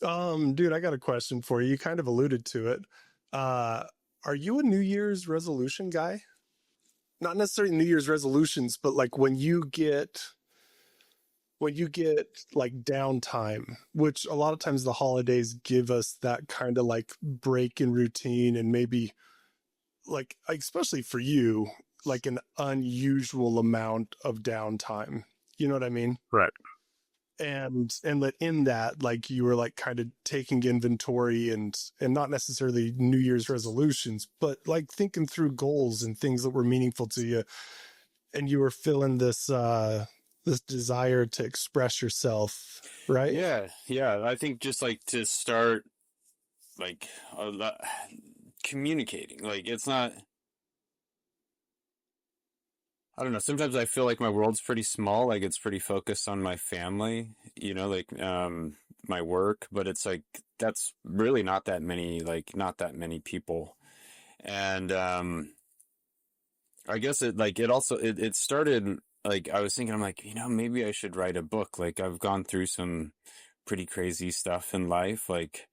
Dude, I got a question for you. You kind of alluded to it. Uh, are you a New Year's resolution guy? Not necessarily New Year's resolutions, but like when you get like downtime, which a lot of times the holidays give us that kind of like break in routine and maybe like especially for you, like an unusual amount of downtime. You know what I mean? Right. And that in that, like, you were like kind of taking inventory and not necessarily New Year's resolutions, but like thinking through goals and things that were meaningful to you, and you were feeling this desire to express yourself, right? Yeah, yeah. I think just like to start like a lot, communicating. Like it's not. I don't know. Sometimes I feel like my world's pretty small. Like it's pretty focused on my family. Like my work. But it's like that's really not that many. Like not that many people. And I guess it also it started like I was thinking. I'm like maybe I should write a book. Like I've gone through some pretty crazy stuff in life. Like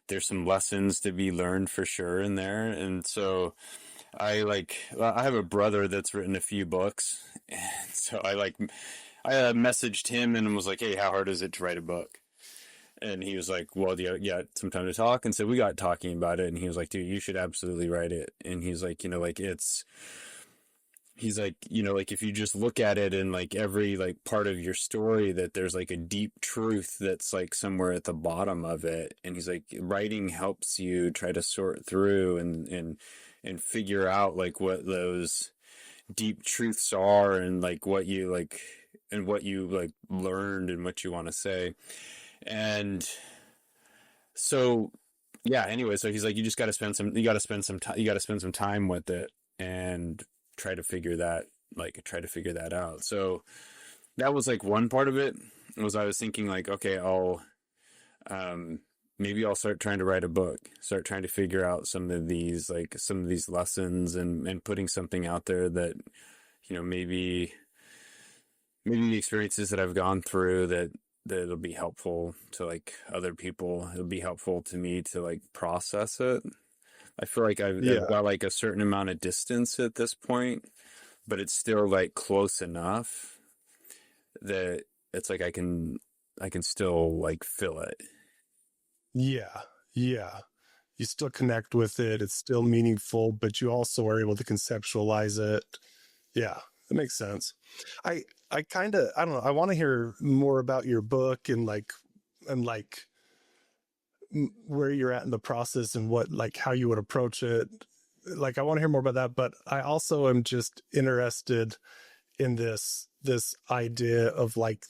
there's some lessons to be learned for sure in there. And so I have a brother that's written a few books. And so I messaged him and was like, "Hey, how hard is it to write a book?" And he was like, "Well, yeah, some time to talk." And so we got talking about it, and he was like, "Dude, you should absolutely write it." And he's like, he's like, like if you just look at it in like every like part of your story, that there's like a deep truth that's like somewhere at the bottom of it. And he's like, writing helps you try to sort through and figure out like what those deep truths are, and like what you like and what you like learned and what you want to say. And so yeah, anyway, so he's like, you got to spend some time, you got to spend some time with it and try to figure that, try to figure that out. So that was like one part of it. Was I was thinking like, okay, um maybe I'll start trying to write a book, start trying to figure out some of these lessons, and putting something out there that, maybe the experiences that I've gone through, that it'll be helpful to like other people. It'll be helpful to me to like process it. I feel like I've Yeah. got like a certain amount of distance at this point, but it's still like close enough that it's like I can still like feel it. Yeah. Yeah. You still connect with it. It's still meaningful, but you also are able to conceptualize it. Yeah, that makes sense. I kind of, I don't know. I want to hear more about your book and like where you're at in the process and what, like, how you would approach it. Like, I want to hear more about that, but I also am just interested in this idea of like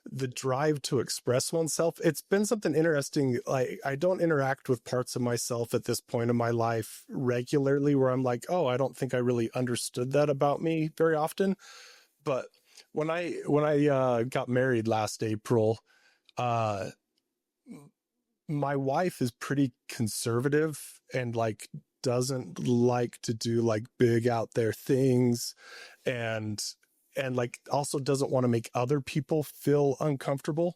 the drive to express oneself. It's been something interesting. Like, I don't interact with parts of myself at this point in my life regularly where I'm like, oh, I don't think I really understood that about me very often. But when I got married last April, uh my wife is pretty conservative and like doesn't like to do like big out there things, and like also doesn't want to make other people feel uncomfortable.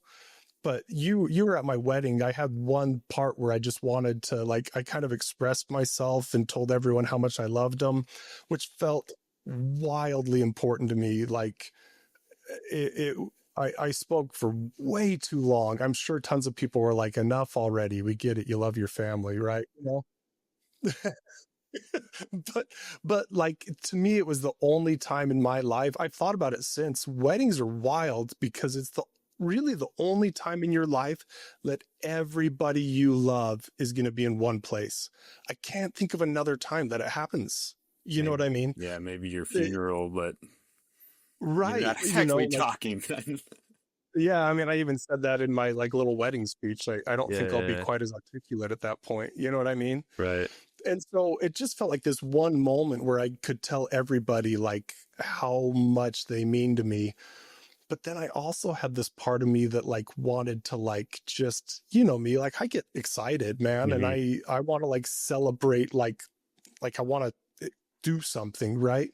But you were at my wedding. I had one part where I just wanted to, like, I kind of expressed myself and told everyone how much I loved them, which felt wildly important to me. Like, it I spoke for way too long. I'm sure tons of people were like, enough already. We get it. You love your family, right? but like, to me, it was the only time in my life. I've thought about it since. Weddings are wild because it's the really the only time in your life that everybody you love is going to be in one place. I can't think of another time that it happens. You know Maybe, what I mean? yeah, maybe your Eh, funeral, but you're right. not actually Like, talking then. yeah, I mean, I even said that in my like little wedding speech. Like, I don't Yeah, think I'll be yeah, quite as articulate at that point. You know what I mean? right. And so it just felt like this one moment where I could tell everybody like how much they mean to me. But then I also had this part of me that like wanted to like, just, me, like, I get excited, man. And Hmm. I want to like celebrate, like I want to do something. Right.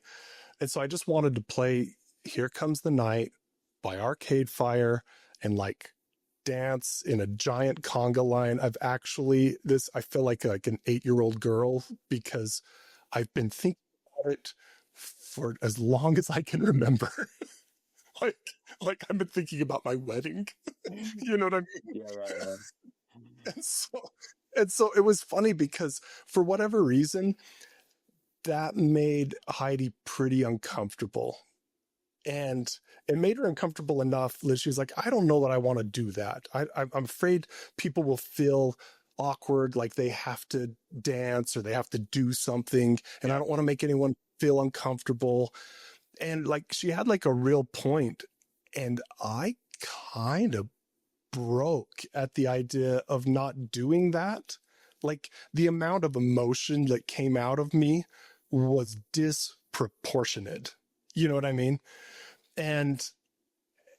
And so I just wanted to play Here Comes the Night by Arcade Fire and like dance in a giant conga line. I feel like an 8-year-old girl because I've been thinking about it for as long as I can remember. like, like I've been thinking about my wedding. You know what I mean? Yeah, right. And so, and so it was funny because for whatever reason, that made Heidi pretty uncomfortable. And it made her uncomfortable enough that she was like, I don't know that I want to do that. I'm afraid people will feel awkward, like they have to dance or they have to do something. And I don't want to make anyone feel uncomfortable. And like she had like a real point. And I kind of broke at the idea of not doing that. Like the amount of emotion that came out of me was disproportionate. You know what I mean? And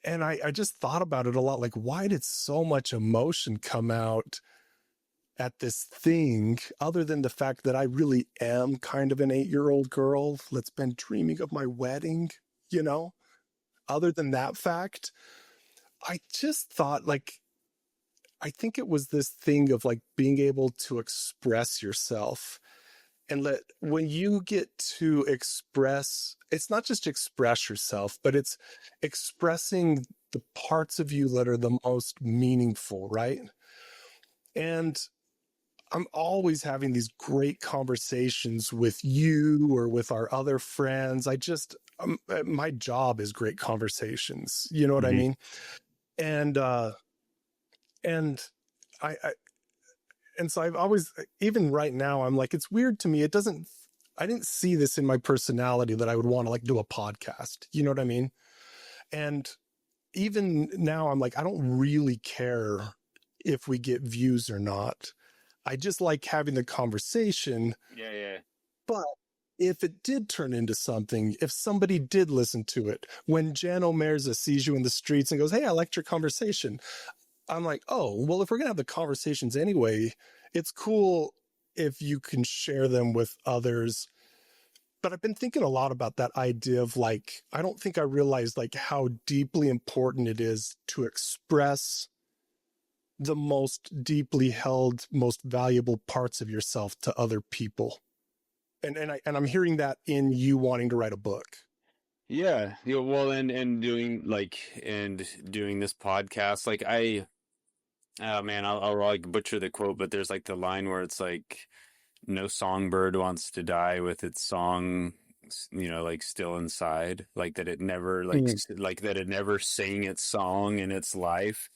I just thought about it a lot. Like, why did so much emotion come out at this thing, other than the fact that I really am kind of an 8-year-old girl that's been dreaming of my wedding, you know? Other than that fact, I just thought like, I think it was this thing of like being able to express yourself and when you get to express, it's not just express yourself, but it's expressing the parts of you that are the most meaningful, right? And I'm always having these great conversations with you or with our other friends. My job is great conversations. You know what I Mm-hmm. mean? And, and I and so I've always, even right now, I'm like, it's weird to me. I didn't see this in my personality that I would want to like do a podcast. You know what I mean? And even now I'm like, I don't really care if we get views or not. I just like having the conversation. Yeah. But if it did turn into something, if somebody did listen to it, when Jonny Meyers sees you in the streets and goes, hey, I liked your conversation, I'm like, oh, well, if we're going to have the conversations anyway, it's cool if you can share them with others. But I've been thinking a lot about that idea of like, I don't think I realized like how deeply important it is to express the most deeply held, most valuable parts of yourself to other people. And I'm hearing that in you wanting to write a book. Yeah. Yeah. Well, and doing this podcast, like oh man, I'll like butcher the quote, but there's like the line where it's like, no songbird wants to die with its song, like still inside, like that it never Mm. like that it never sang its song in its life.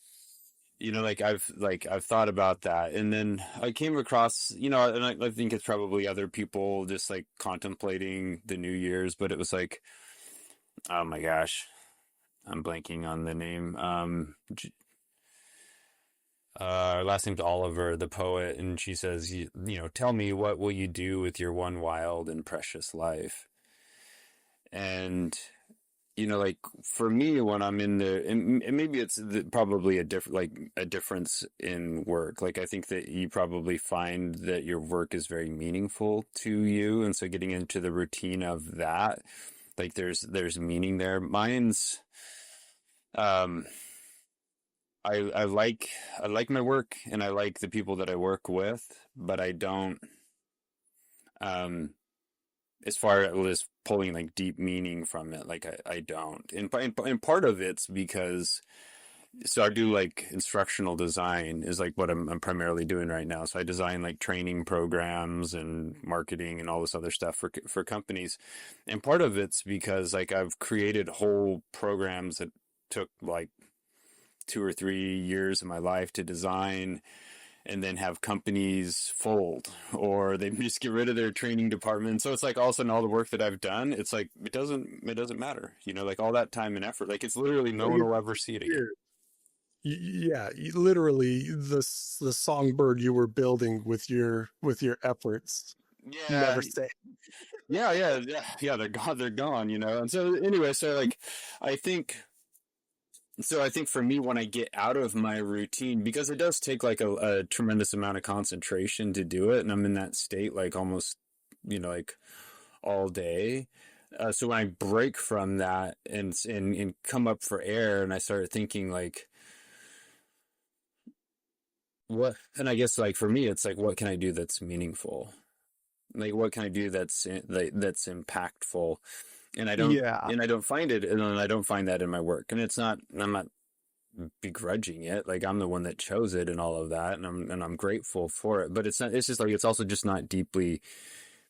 I've thought about that, and then I came across, and I think it's probably other people just like contemplating the New Year's, but it was like, oh my gosh, I'm blanking on the name. Her last name's Oliver, the poet, and she says, tell me, what will you do with your one wild and precious life? And, like for me, when I'm in and maybe it's probably a difference in work. Like, I think that you probably find that your work is very meaningful to you. And so getting into the routine of that, like there's meaning there. Mine's, um, I like my work and I like the people that I work with, but I don't um as far as pulling like deep meaning from it, like I don't. And part of it's because so I do like instructional design is like what I'm primarily doing right now. So I design like training programs and marketing and all this other stuff for companies. And part of it's because like I've created whole programs that took like 2 or 3 years of my life to design, and then have companies fold or they just get rid of their training department. So it's like all of a sudden all the work that I've done, it's like it doesn't matter, like all that time and effort, like it's literally no one will ever see it again. Yeah, literally the songbird you were building with your efforts Yeah, never say. yeah, they're gone, and so anyway, so like I think I think for me, when I get out of my routine, because it does take like a tremendous amount of concentration to do it, and I'm in that state like almost, like all day. So when I break from that and come up for air, and I started thinking like, what, and I guess like for me, it's like, what can I do that's meaningful? Like, what can I do that's impactful? And Yeah. I don't find it, and I don't find that in my work. And it's not, I'm not begrudging it. Like, I'm the one that chose it and all of that, and I'm grateful for it. But it's not. It's just like, it's also just not deeply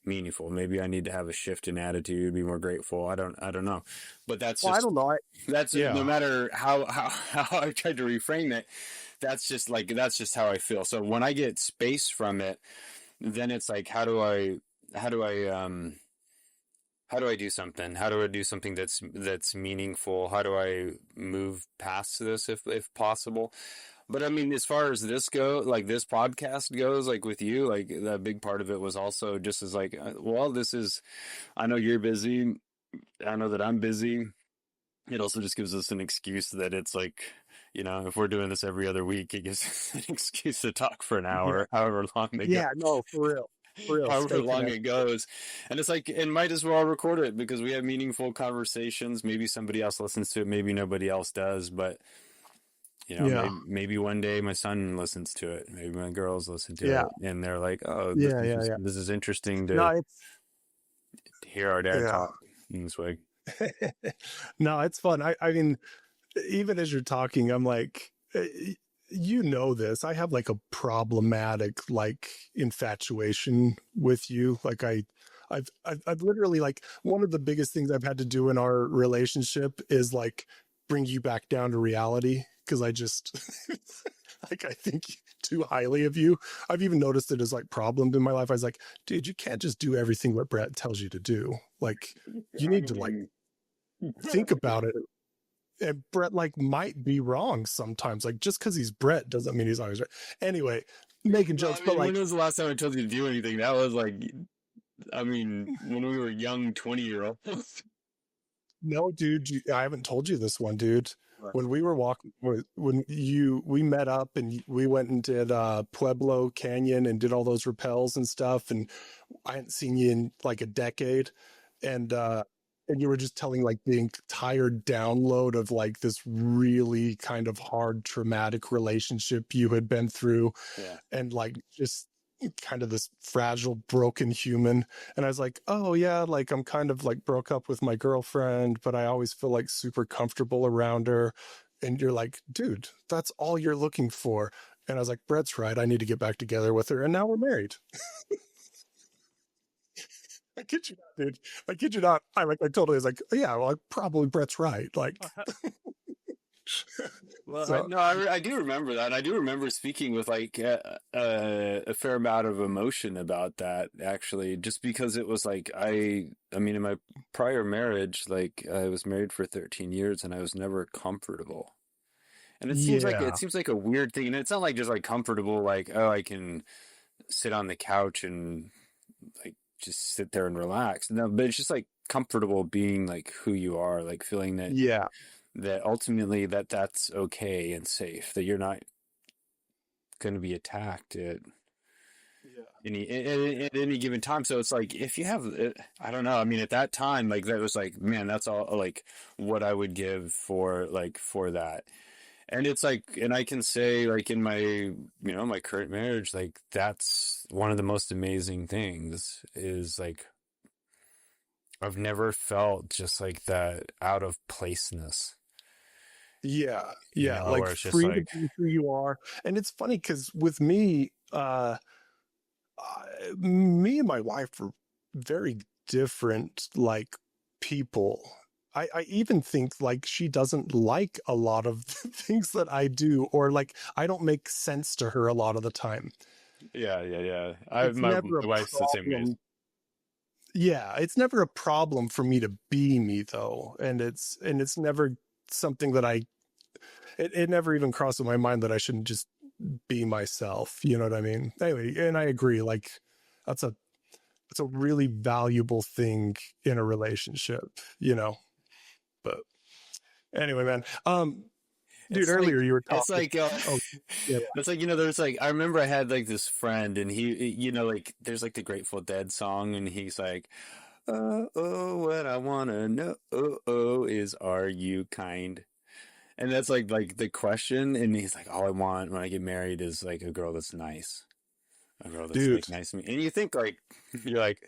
meaningful. Maybe I need to have a shift in attitude, be more grateful. I don't know. But Well, I don't know. that's no Yeah. matter how I tried to reframe it, that's just how I feel. So when I get space from it, then it's like, how do I how do I do something? How do I do something that's meaningful? How do I move past this if possible? But I mean, as far as this like this podcast goes, like with you, like that big part of it was also just as like, well, this is, I know you're busy. I know that I'm busy. It also just gives us an excuse that it's like, if we're doing this every other week, it gives us an excuse to talk for an Yeah. hour, however long they go, Yeah. No, for real. For real. however Stay long it connected. goes. And it's like, it might as well record it because we have meaningful conversations. Maybe somebody else listens to it, maybe nobody else does, but Yeah. maybe one day my son listens to it, maybe my girls listen to Yeah. it, and they're like, oh, Yeah. Yeah. Yeah. this is interesting No, to it's, hear our dad yeah. talk in this way. No, it's fun. I mean, even as you're talking, I'm like, you know this. I have like a problematic like infatuation with you. Like I've literally like one of the biggest things I've had to do in our relationship is like bring you back down to reality because I just like I think too highly of you. I've even noticed it as like problems in my life. I was like, dude, you can't just do everything what Brett tells you to do. Like you I need to like mean, think about it. And Brett like might be wrong sometimes. Like just because he's Brett doesn't mean he's always right. Anyway, making well, jokes, I but mean, when like, was the last time I told you to do anything? That was like, I mean, when we were young 20-year-olds. no, dude, I haven't told you this one, dude. When we were walking, we met up and we went and did Pueblo Canyon and did all those rappels and stuff, and I hadn't seen you in like a decade, and you were just telling like the entire download of like this really kind of hard traumatic relationship you had been through, Yeah. and like just kind of this fragile broken human. And I was like, oh yeah, like I'm kind of like broke up with my girlfriend, but I always feel like super comfortable around her. And you're like, dude, that's all you're looking for. And I was like, Brett's right, I need to get back together with her, and now we're married. I kid you not, dude. I kid you not. I totally was like, yeah, well, probably Brett's right. Like, Well, so I do remember that. I do remember speaking with like a fair amount of emotion about that, actually, just because it was like, I mean, in my prior marriage, like I was married for 13 years and I was never comfortable. And it yeah, seems like a weird thing. And it's not like just like comfortable, like, oh, I can sit on the couch and like just sit there and relax. No, but it's just like comfortable being like who you are, like feeling yeah, that ultimately that's okay and safe, that you're not going to be attacked yeah, at any given time. So it's like, if you have, I don't know. I mean, at that time, like that was like, man, that's all like what I would give for that. And it's like, and I can say like in my, my current marriage, like that's one of the most amazing things is like, I've never felt just like that out of placeness, yeah, yeah. Like where it's just free to like, be who you are. And it's funny because with me, me and my wife are very different, like people. I even think like she doesn't like a lot of the things that I do, or like I don't make sense to her a lot of the time. yeah, yeah, yeah. It's My never a wife's the same way. problem. Yeah, it's never a problem for me to be me though, and it's never something that it never even crosses my mind that I shouldn't just be myself. You know what I mean? Anyway, and I agree. Like that's a it's a really valuable thing in a relationship. But anyway, man. Dude, It's like earlier you were it's talking. like Oh, yeah, it's like, there's like, I remember I had like this friend, and he, like there's like the Grateful Dead song, and he's like, oh, what I wanna know, is, are you kind? And that's like the question. And he's like, all I want when I get married is like a girl that's nice, a girl that's Dude, like nice to me. And you think like, you're like,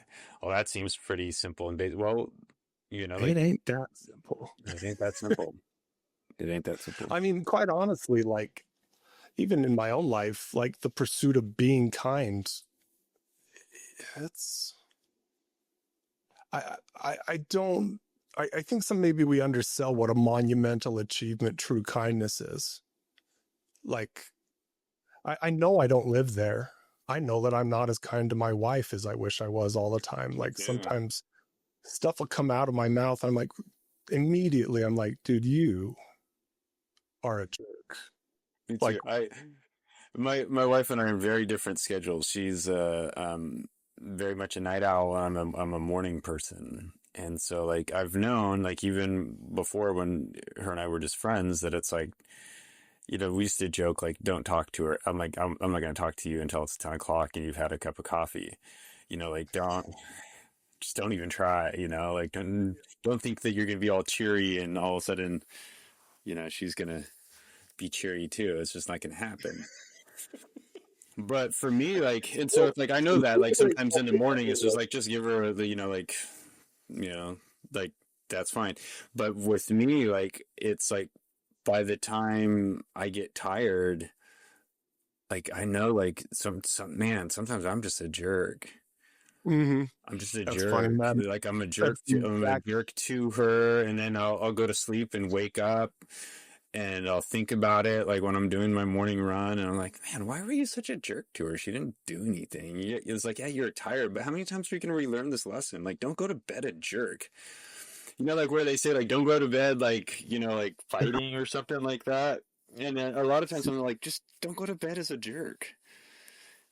oh, that seems pretty simple and basic. Well, it like ain't that simple. it ain't that simple. It ain't that simple. I mean, quite honestly, like even in my own life, like the pursuit of being kind, it's I don't I think some maybe we undersell what a monumental achievement true kindness is. Like I know I don't live there. I know that I'm not as kind to my wife as I wish I was all the time. Like Yeah, sometimes stuff will come out of my mouth. I'm like, immediately, I'm like, dude, you are a jerk. me Like, too. My wife and I are in very different schedules. She's very much a night owl. I'm a morning person. And so like I've known like even before when her and I were just friends that it's like, we used to joke like don't talk to her. I'm like I'm not going to talk to you until it's 10 o'clock and you've had a cup of coffee. Like don't even try, like don't think that you're going to be all cheery and all of a sudden, she's going to be cheery too. It's just not going to happen. But for me, like, and so like I know that like sometimes in the morning it's just like just give her the like you know like that's fine. But with me, like it's like by the time I get tired, like I know like some man sometimes I'm just a jerk. mm-hmm. I'm just a That's funny, jerk. man. Like That's the I'm a exact jerk to her, and then I'll go to sleep and wake up, and I'll think about it like when I'm doing my morning run, and I'm like, man, why were you such a jerk to her? She didn't do anything. It's like, yeah, you're tired, but how many times are you gonna relearn this lesson? Like, don't go to bed a jerk. Like where they say like don't go to bed like like fighting or something like that. And then a lot of times I'm like, just don't go to bed as a jerk.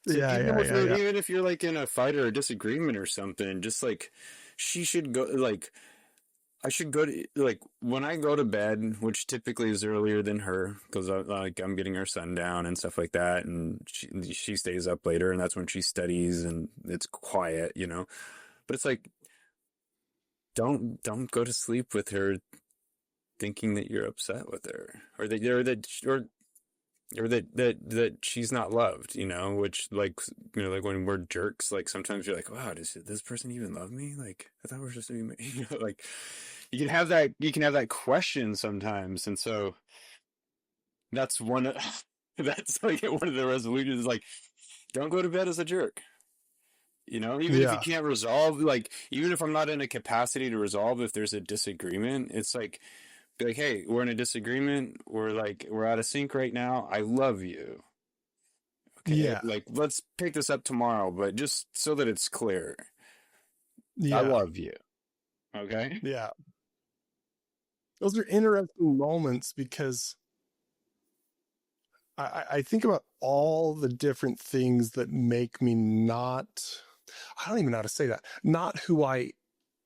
It's like yeah, yeah, yeah, yeah. even if you're like in a fight or a disagreement or something, just like she should go like I should go to like when I go to bed, which typically is earlier than her because like I'm getting her son down and stuff like that, and she stays up later, and that's when she studies and it's quiet. But it's like don't go to sleep with her thinking that you're upset with her or that she's not loved, which like when we're jerks, like sometimes you're like, wow, does this person even love me? Like I thought we were supposed to be, like you can have that question sometimes, and so that's one of that's like one of the resolutions is like don't go to bed as a jerk. Even if you Yeah, can't resolve, like even if I'm not in a capacity to resolve, if there's a disagreement, it's like be like, hey, we're in a disagreement. We're out of sync right now. I love you. Okay. yeah, Like, let's pick this up tomorrow, but just so that it's clear, I yeah, love you. Okay. yeah. Those are interesting moments because I think about all the different things that make me not, I don't even know how to say that, not who I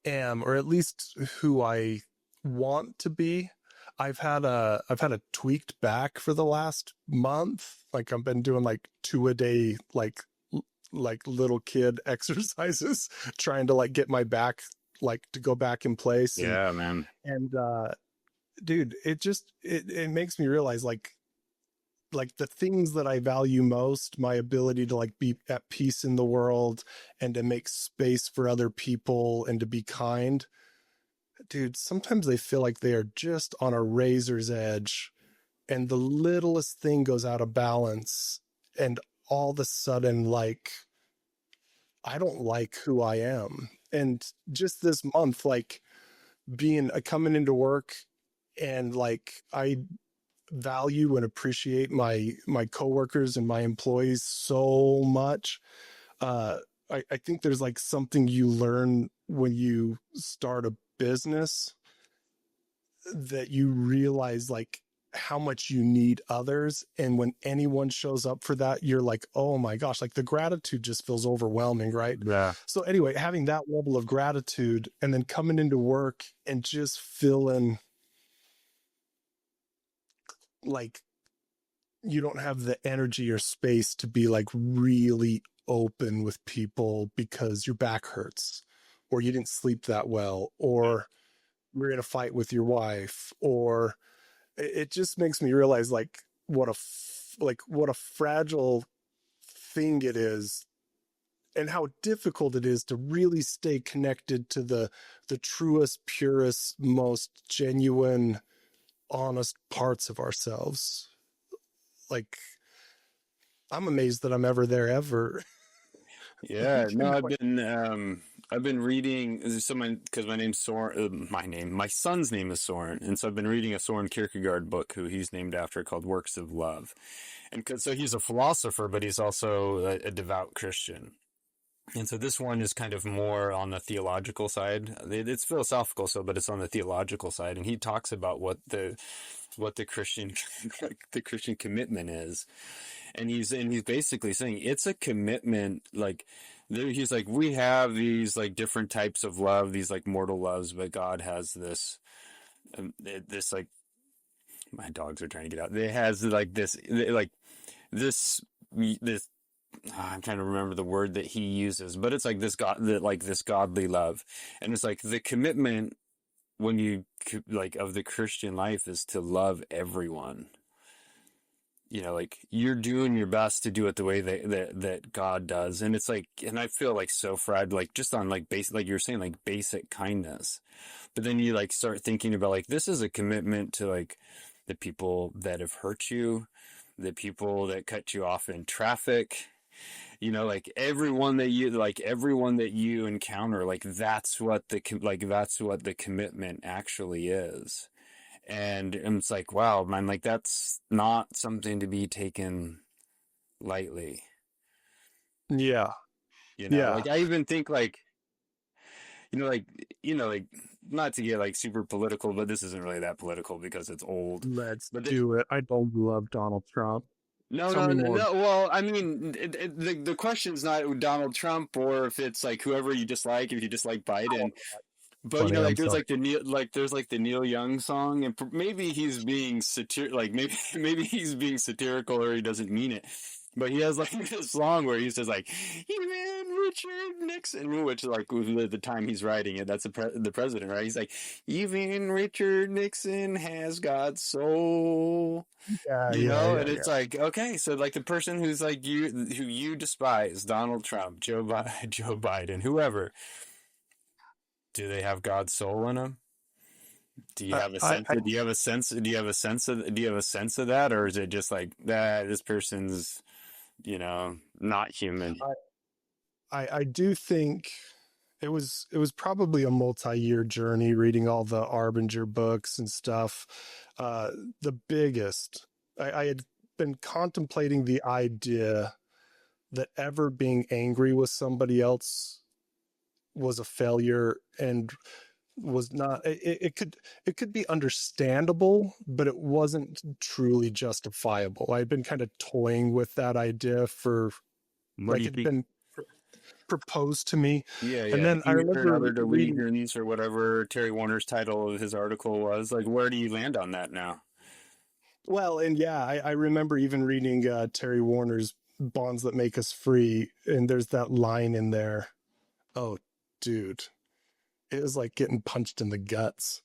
am, or at least who I want to be. I've had a tweaked back for the last month. Like I've been doing like 2 a day, like little kid exercises, trying to like get my back like to go back in place. and Yeah, man. and dude, it makes me realize like the things that I value most, my ability to like be at peace in the world and to make space for other people and to be kind, dude, sometimes they feel like they are just on a razor's edge and the littlest thing goes out of balance and all of a sudden like I don't like who I am. And just this month, like being coming into work and like I value and appreciate my coworkers and my employees so much. Uh, I think there's like something you learn when you start a business that you realize like how much you need others. And when anyone shows up for that, you're like, oh my gosh, like the gratitude just feels overwhelming, right? Yeah. So anyway, having that level of gratitude and then coming into work and just feeling like you don't have the energy or space to be like really open with people because your back hurts or you didn't sleep that well or you're in a fight with your wife or it just makes me realize like what a fragile thing it is, and how difficult it is to really stay connected to the truest, purest, most genuine, honest parts of ourselves. Like, I'm amazed that I'm ever there ever. Yeah, Like, no, in I've been reading so because my name's Soren, my son's name is Soren, and so I've been reading a Soren Kierkegaard book who he's named after called Works of Love, and so he's a philosopher, but he's also a devout Christian. And so this one is kind of more on the theological side. It's philosophical, so but it's on the theological side, and he talks about what the Christian the Christian commitment is, and he's basically saying it's a commitment. Like he's like, we have these like different types of love, these like mortal loves, but God has this like, my dogs are trying to get out. It has like this this I'm trying to remember the word that he uses, but it's like this godly love, and it's like the commitment when you like of the Christian life is to love everyone. You know, like you're doing your best to do it the way that God does, and it's like, and I feel like so fried, like just on like basic, like you're saying, like basic kindness, but then you like start thinking about like this is a commitment to like the people that have hurt you, the people that cut you off in traffic, you know, like everyone that you encounter, like that's what the commitment actually is. And it's like, wow, man, like that's not something to be taken lightly. yeah, You know, yeah. like I even think like, you know, like, like not to get like super political, but this isn't really that political because it's old. Let's But do it. I don't love Donald Trump. no, Tell no, me no, more. no. Well, I mean, the question's not Donald Trump or if it's like whoever you dislike, if you dislike Biden. But you know, Funny. I'm like there's sorry. like there's like the Neil Young song, and maybe he's being like maybe he's being satirical or he doesn't mean it. But he has like this song where he says like, even Richard Nixon, which is like the time he's writing it, that's the president, right? He's like, even Richard Nixon has God's soul. Yeah, You yeah, know, yeah, and yeah. it's like, okay, so like the person who's like who you despise, Donald Trump, Joe Biden, whoever, do they have God's soul in them? Do you have a sense? I, Do you have a sense? Do you have a sense of? Do you have a sense of that, or is it just like that? This person's, not human. I do think it was probably a multi-year journey reading all the Arbinger books and stuff. Uh, the biggest, I had been contemplating the idea that ever being angry with somebody else was a failure and was not it could be understandable, but it wasn't truly justifiable. I'd been kind of toying with that idea for What do like you it'd think? been proposed to me. Yeah, And yeah. then I Human and remember other reading, delusions, or whatever Terry Warner's title of his article was. Like, where do you land on that now? well, and yeah, I remember even reading Terry Warner's Bonds That Make Us Free, and there's that line in there. Oh, dude, it was like getting punched in the guts.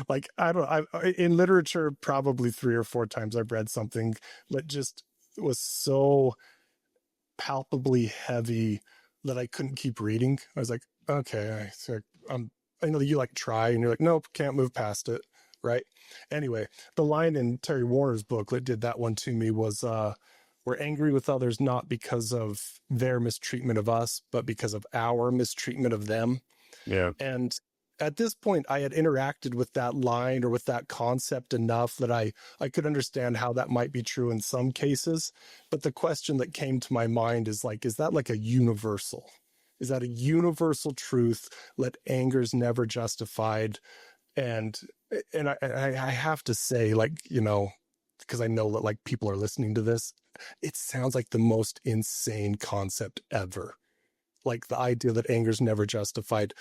Like I don't, in literature, probably 3 or 4 times I've read something that just was so palpably heavy that I couldn't keep reading. I was like, okay, I know you like try, and you're like, nope, can't move past it, right? Anyway, the line in Terry Warner's book that did that one to me was, "We're angry with others not because of their mistreatment of us, but because of our mistreatment of them." Yeah. And at this point, I had interacted with that line or with that concept enough that I could understand how that might be true in some cases. But the question that came to my mind is like, is that like a universal? Is that a universal truth? Let anger's never justified. And I have to say, like, because I know that like people are listening to this, it sounds like the most insane concept ever. Like the idea that anger's never justified.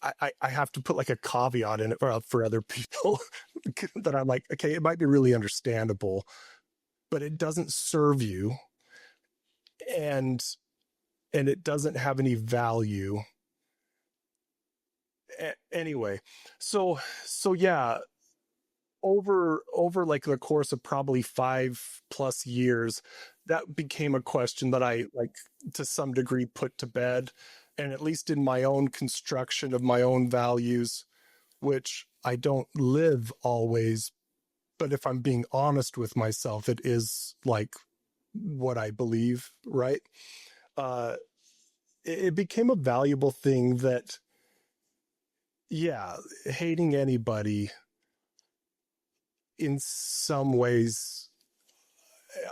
I have to put like a caveat in it for other people that I'm like, okay, it might be really understandable, but it doesn't serve you, and it doesn't have any value. Anyway, so yeah, over like the course of probably 5+ years, that became a question that I like to some degree put to bed. And at least in my own construction of my own values, which I don't live always, but if I'm being honest with myself, it is like what I believe, right? Uh, it became a valuable thing that, yeah, hating anybody in some ways,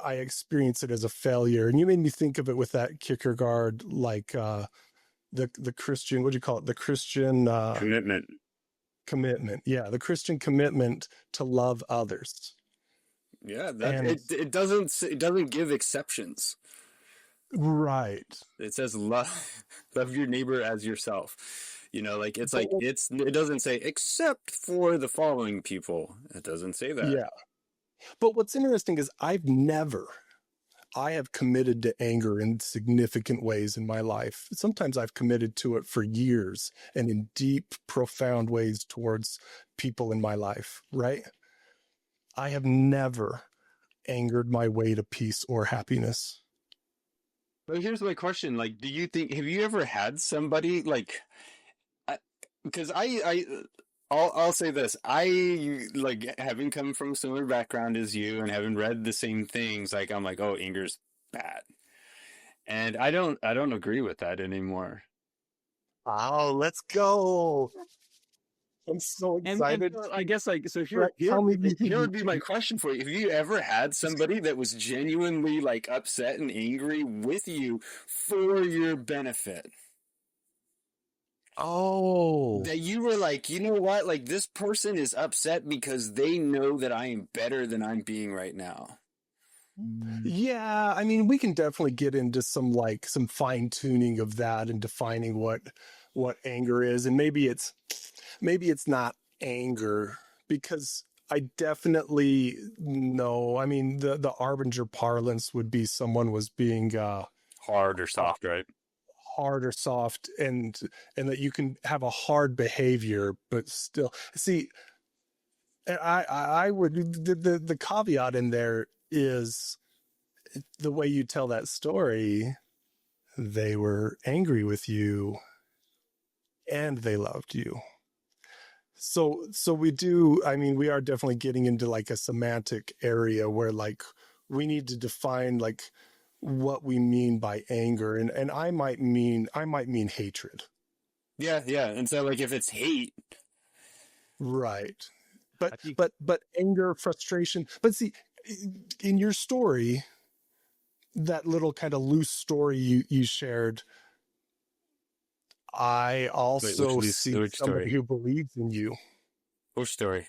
I experience it as a failure. And you made me think of it with that Kierkegaard, like the Christian, what do you call it? The Christian Commitment. commitment. Yeah, the Christian commitment to love others. Yeah, that And it doesn't give exceptions. right. It says love your neighbor as yourself. You know, like But it doesn't say except for the following people. It doesn't say that. yeah. But what's interesting is I have committed to anger in significant ways in my life. Sometimes I've committed to it for years and in deep, profound ways towards people in my life, right? I have never angered my way to peace or happiness. But here's my question: like, have you ever had somebody like? Because I'll say this: I like having come from a similar background as you and having read the same things. Like, I'm like, oh, anger's bad, and I don't agree with that anymore. Oh, let's go. I'm so And excited. so I guess like so Right, tell me. here would be my question for you. Have you ever had somebody that was genuinely like upset and angry with you for your benefit? Oh, That you were like, you know what? Like this person is upset because they know that I am better than I'm being right now. yeah. I mean, we can definitely get into some fine tuning of that and defining what anger is, and maybe it's not anger because I definitely know. I mean, the Arbinger parlance would be someone was being Hard or soft, right? hard or soft, and that you can have a hard behavior but still see. And I would the caveat in there is the way you tell that story. They were angry with you and they loved you. So we do, I mean, we are definitely getting into like a semantic area where like we need to define like what we mean by anger, and I might mean hatred. Yeah, yeah. And so like if it's hate, Right. I But think but anger, frustration. But see, in your story, that little kind of loose story you shared, I wait, also see which somebody story? who believes in you. Which story?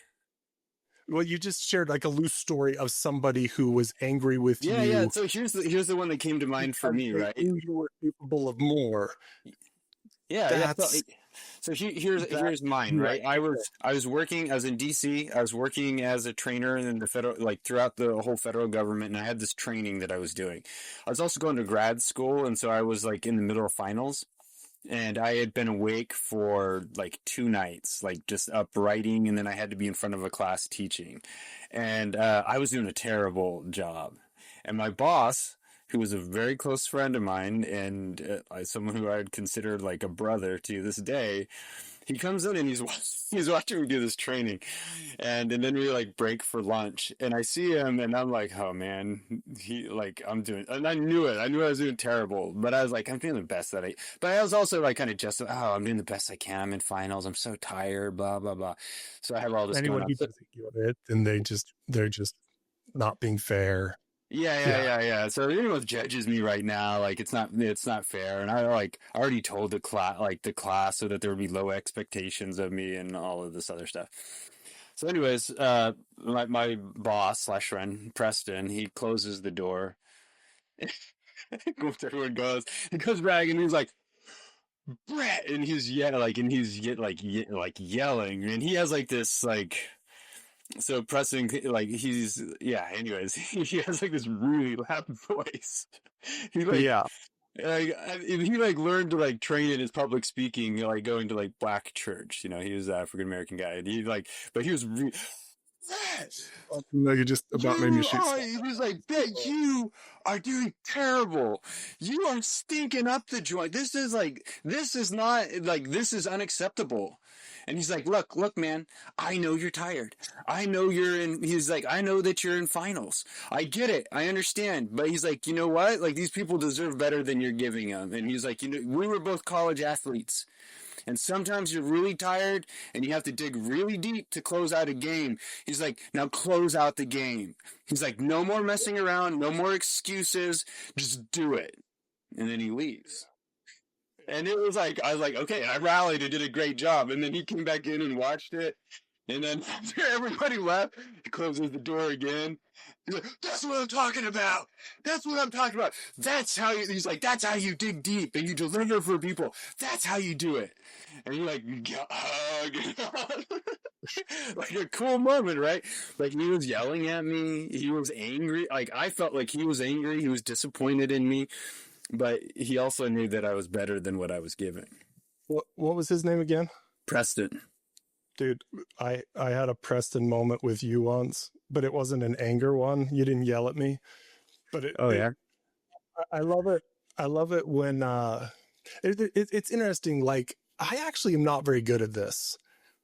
Well, you just shared like a loose story of somebody who was angry with Yeah, yeah. you So here's the one that came to mind for because me, they right? knew you were capable of more. Yeah, yeah. That's So that. here's mine, Right. right? I was working. I was in DC. I was working as a trainer in the federal, like throughout the whole federal government, and I had this training that I was doing. I was also going to grad school, and so I was like in the middle of finals, and I had been awake for like 2 nights, like just up writing, and then I had to be in front of a class teaching, and I was doing a terrible job, and my boss, who was a very close friend of mine and someone who I'd consider like a brother to this day, he comes in and he's watching me do this training, and then we like break for lunch, and I see him, and I'm like, oh man, he like I'm doing, and I knew it. I knew I was doing terrible, but I was like, I'm doing the best that I. But I was also like kind of just, oh, I'm doing the best I can. I'm in finals. I'm so tired. Blah blah blah. So I have all this going Anyone on. who doesn't get it, and they're just not being fair. Yeah, yeah, Yeah. yeah, yeah. So anyone who judges me right now, like it's not fair. And I like already told the class so that there would be low expectations of me and all of this other stuff. So, anyways, my boss slash friend Preston, he closes the door. Everyone goes. He goes back and he's like, Brett, and he's like yelling, and he has like this like. So Preston, like he's yeah. Anyways, he has like this really loud voice. He Yeah. he like learned to like train in his public speaking, like going to like black church. You know, he was an African American guy, and he like, but he was that. No, you just about made me You shoot. are, he was like, that you are doing terrible. You are stinking up the joint. This is not like, this is unacceptable. And he's like, look, man, I know you're tired. I know he's like, I know that you're in finals. I get it. I understand. But he's like, you know what? Like, these people deserve better than you're giving them. And he's like, we were both college athletes. And sometimes you're really tired and you have to dig really deep to close out a game. He's like, now close out the game. He's like, no more messing around, no more excuses, just do it. And then he leaves. And it was like, I was like, okay, I rallied and did a great job. And then he came back in and watched it. And then after everybody left, he closes the door again. He's like, that's what I'm talking about. That's what I'm talking about. That's how you, he's like, that's how you dig deep and you deliver for people. That's how you do it. And you're like, hug. Like a cool moment, right? Like, he was yelling at me. He was angry. Like, I felt like he was angry. He was disappointed in me. But he also knew that I was better than what I was giving. What was his name again? Preston. Dude, I had a Preston moment with you once, but it wasn't an anger one. You didn't yell at me, but I love it. I love it when it's interesting. Like, I actually am not very good at this.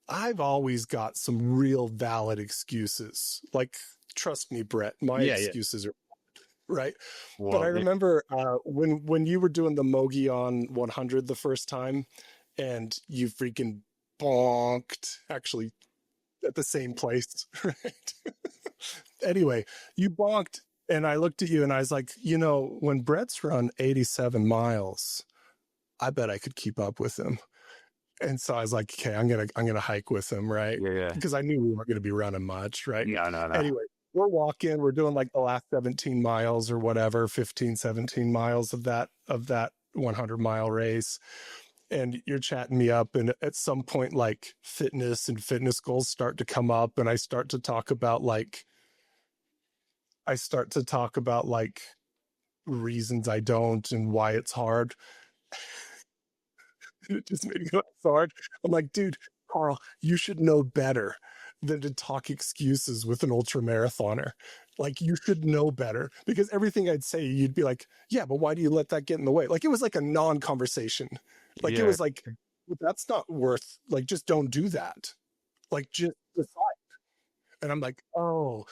I've always got some real valid excuses. Like, trust me, Brett, my excuses are right. Well, but I remember when you were doing the Mogi on 100 the first time, and you freaking bonked, actually at the same place, right? Anyway, you bonked, and I looked at you and I was like, when Brett's run 87 miles, I bet I could keep up with him. And so I was like, okay, I'm gonna hike with him, right? Yeah. Because I knew we weren't gonna be running much, right? No. Anyway, we're walking, we're doing like the last 17 miles or whatever, 15, 17 miles of that 100-mile race. And you're chatting me up, and at some point, like, fitness and fitness goals start to come up, and I start to talk about like reasons I don't and why it's hard. It just made me go hard. I'm like, dude, Karl, you should know better than to talk excuses with an ultra marathoner. Like, you should know better, because everything I'd say, you'd be like, yeah, but why do you let that get in the way? Like, it was like a non-conversation. Like, it was like, that's not worth, like, just don't do that. Like, just decide. And I'm like, oh.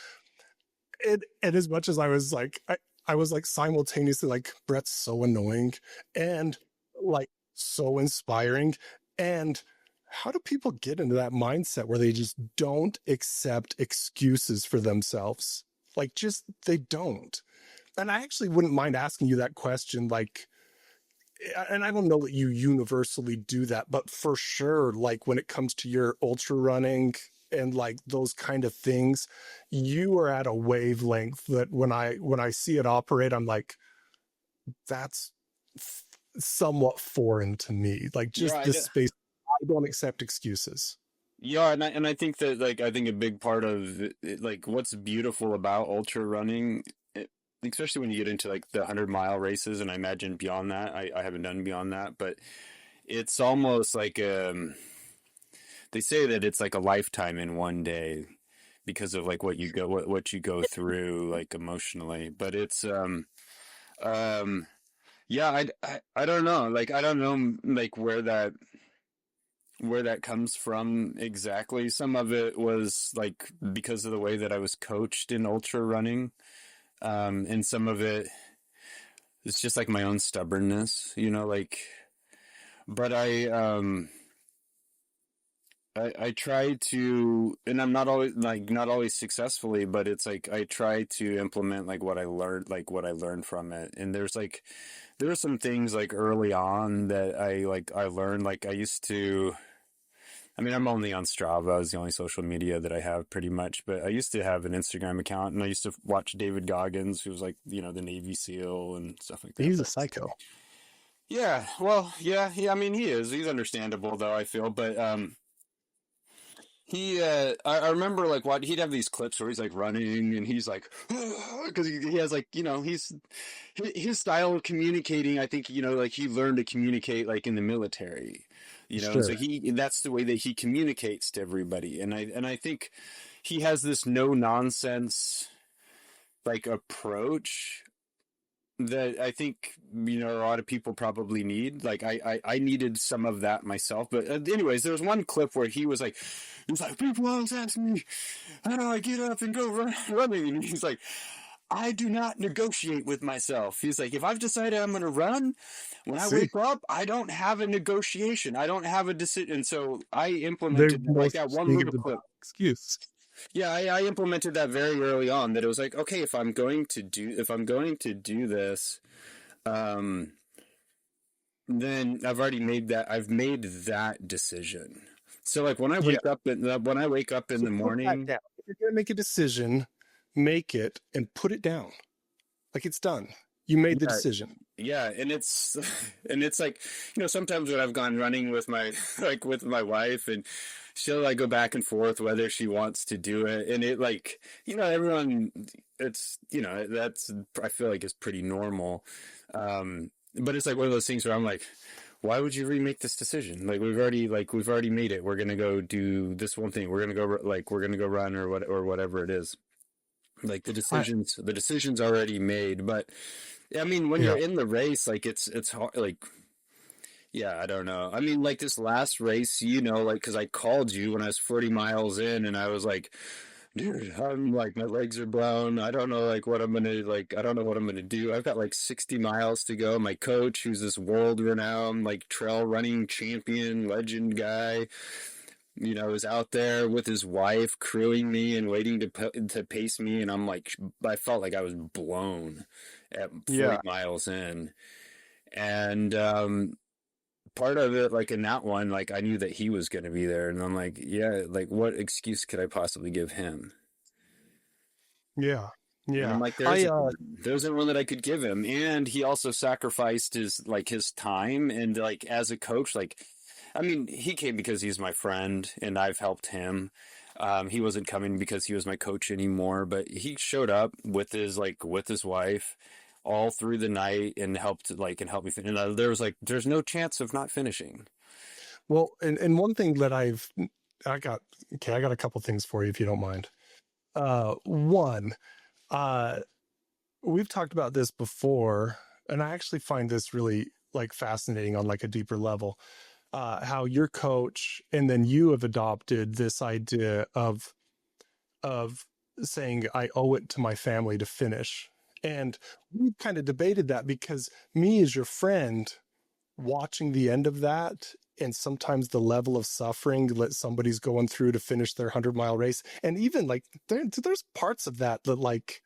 And as much as I was like, I was like simultaneously like, Brett's so annoying and like so inspiring. And how do people get into that mindset where they just don't accept excuses for themselves? Like, just, they don't. And I actually wouldn't mind asking you that question, like, and I don't know that you universally do that, but for sure, like, when it comes to your ultra running and like those kind of things, you are at a wavelength that when I see it operate, I'm like, that's somewhat foreign to me. Like, just this space, I don't accept excuses. Yeah, and I think that, like, I think a big part of it, like, what's beautiful about ultra running, especially when you get into like the 100-mile races, and I imagine beyond that, I haven't done beyond that, but it's almost like they say that it's like a lifetime in one day because of like what you go through, like, emotionally. But it's yeah, I don't know, like, I don't know, like, where that comes from exactly. Some of it was like because of the way that I was coached in ultra running. And some of it is just like my own stubbornness, like, but I try to, and I'm not always successfully, but it's like, I try to implement like what I learned from it. And there were some things like early on that I learned, like I used to, I mean, I'm only on Strava. It's the only social media that I have pretty much, but I used to have an Instagram account, and I used to watch David Goggins, who was like, the Navy SEAL and stuff like that. He's a psycho. Yeah. Well, yeah. I mean, he is. He's understandable though, I feel, but, I remember like what he'd have these clips where he's like running and he's like, because he has like, his style of communicating, I think, like he learned to communicate like in the military, sure. So that's the way that he communicates to everybody. And I think, he has this no nonsense like approach that I think, a lot of people probably need. Like I needed some of that myself. But anyways, there was one clip where he was like, people always ask me, how do I get up and go running? And he's like, I do not negotiate with myself. He's like, if I've decided I'm going to run, when I See, wake up, I don't have a negotiation. I don't have a decision. And so I there's implemented no like that such one thing little as a clip. valid excuse. Yeah, I implemented that very early on, that it was like, okay, if I'm going to do this, um, then I've made that decision. So like Yeah. when I wake up in So the put that morning, down. If you're going to make a decision, make it and put it down. Like it's done. You made the yeah, decision. yeah, and it's and it's like, sometimes when I've gone running with my like with my wife, and she'll like go back and forth whether she wants to do it, and it like, everyone, it's, that's, I feel like, is pretty normal. But it's like one of those things where I'm like, why would you remake this decision? Like we've already made it. We're gonna go do this one thing. We're gonna go run, or whatever it is. Like I the decision's already made. But I mean, when yeah. you're in the race, like it's hard. Like, yeah, I don't know. I mean, like this last race, like, because I called you when I was 40 miles in, and I was like, dude, I'm like, my legs are blown. I don't know, like, what I'm gonna, like, I don't know what I'm gonna do. I've got like 60 miles to go. My coach, who's this world renowned, like, trail running champion, legend guy, is out there with his wife crewing me and waiting to pace me. And I'm like, I felt like I was blown at Yeah. 40 miles in. And, part of it, like in that one, like I knew that he was going to be there, and I'm like, yeah, like what excuse could I possibly give him? Yeah. And I'm Yeah. like, I there isn't one that I could give him. And he also sacrificed his time, and like as a coach, like, I mean, he came because he's my friend and I've helped him. He wasn't coming because he was my coach anymore, but he showed up with his wife all through the night and helped me finish. And there's no chance of not finishing. well, and one thing that I got okay, I got a couple things for you if you don't mind. One, uh we've talked about this before, and I actually find this really like fascinating on like a deeper level. How your coach and then you have adopted this idea of saying I owe it to my family to finish. And we kind of debated that because me as your friend watching the end of that and sometimes the level of suffering that somebody's going through to finish their 100-mile race, and even like there's parts of that that like,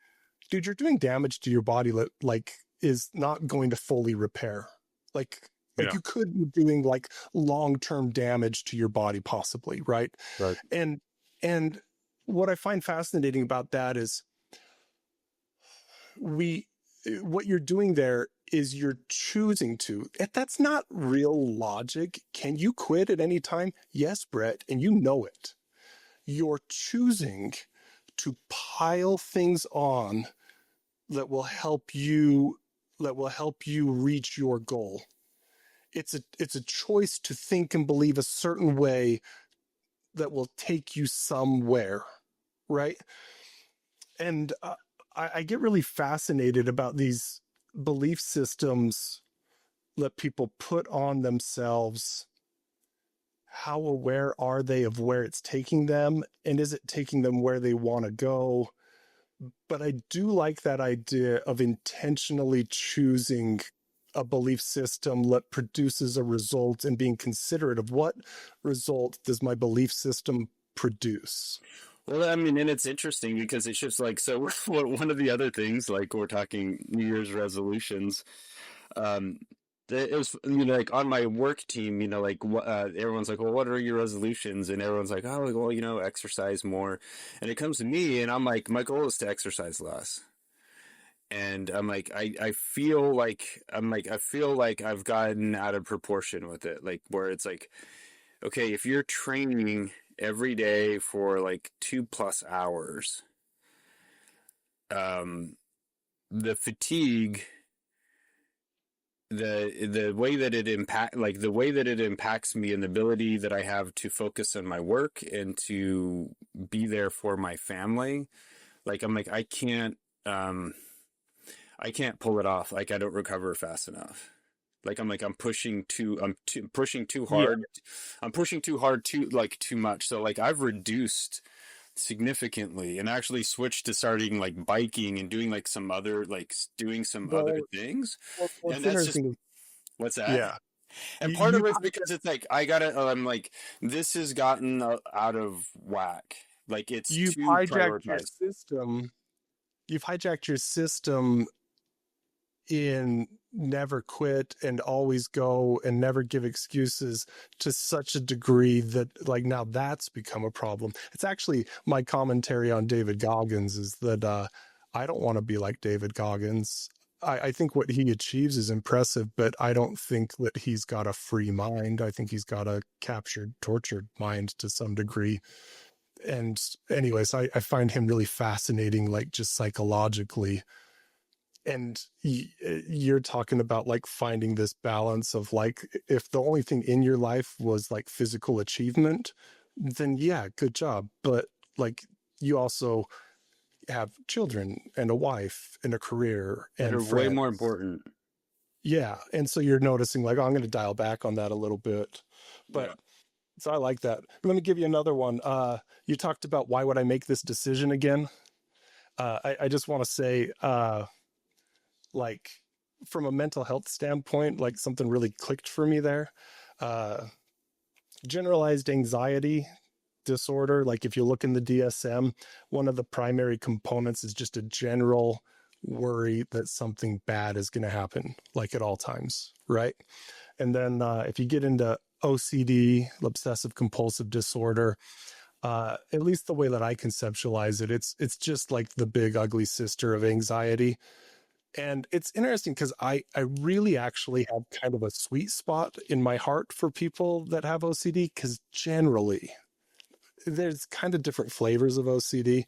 dude, you're doing damage to your body that like is not going to fully repair. like like Yeah. you could be doing like long-term damage to your body possibly, right? Right. And and what I find fascinating about that is we what you're doing there is you're choosing to. That's not real logic. Can you quit at any time? Yes, Brett, and you know it. You're choosing to pile things on that will help you reach your goal. It's a choice to think and believe a certain way that will take you somewhere, right? And I get really fascinated about these belief systems that people put on themselves. How aware are they of where it's taking them? And is it taking them where they want to go? But I do like that idea of intentionally choosing a belief system that produces a result and being considerate of what result does my belief system produce. Well, I mean, and it's interesting because it's just like, so one of the other things, like we're talking New Year's resolutions, um, it was, like on my work team, like everyone's like, well, what are your resolutions? And everyone's like, oh, well, exercise more. And it comes to me, and I'm like, my goal is to exercise less. And I'm like, I feel like I've gotten out of proportion with it. Like where it's like, okay, if you're training every day for like 2+ hours, um, the fatigue the way that it impacts me and the ability that I have to focus on my work and to be there for my family. Like I'm like I can't pull it off. Like I don't recover fast enough. Like I'm pushing too Yeah. hard. I'm pushing too hard, too much. So like I've reduced significantly and actually switched to starting like biking and doing like doing some other Well, things. And what's that's just, interesting. what's that? Yeah. And part You of it's because it's like I'm like, this has gotten out of whack. Like it's you've too hijacked your prioritized. system. You've hijacked your system in never quit and always go and never give excuses to such a degree that like now that's become a problem. It's actually my commentary on David Goggins is that I don't want to be like David Goggins. I think what he achieves is impressive, but I don't think that he's got a free mind. I think he's got a captured, tortured mind to some degree. And anyways, I find him really fascinating, like just psychologically. And you're talking about like finding this balance of like, if the only thing in your life was like physical achievement, then yeah, good job. But like, you also have children and a wife and a career That and are way more friends. important. Yeah. And so you're noticing like, oh, I'm going to dial back on that a little bit. But Yeah. so I like that. Let me give you another one. You talked about why would I make this decision again? I just want to say, like from a mental health standpoint, like something really clicked for me there. Uh, Generalized anxiety disorder, like if you look in the DSM, one of the primary components is just a general worry that something bad is going to happen, like at all times, right? And then if you get into OCD, obsessive compulsive disorder, at least the way that I conceptualize it, it's just like the big ugly sister of anxiety. And it's interesting because I really actually have kind of a sweet spot in my heart for people that have OCD because generally there's kind of different flavors of OCD,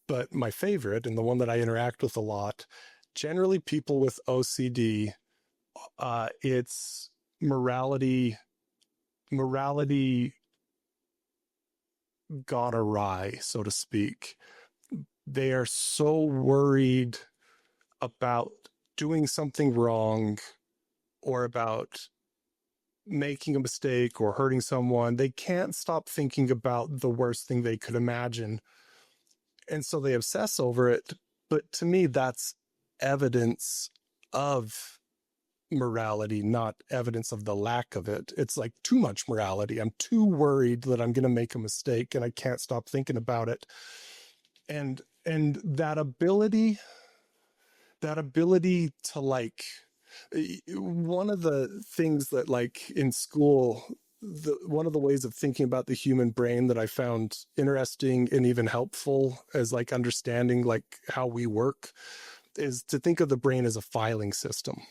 but my favorite and the one that I interact with a lot, generally people with OCD, it's morality gone awry, so to speak. They are so worried about doing something wrong or about making a mistake or hurting someone. They can't stop thinking about the worst thing they could imagine. And so they obsess over it. But to me, that's evidence of morality, not evidence of the lack of it. It's like too much morality. I'm too worried that I'm going to make a mistake and I can't stop thinking about it. And that ability to like one of the things that like in school one of the ways of thinking about the human brain that I found interesting and even helpful as like understanding like how we work is to think of the brain as a filing system.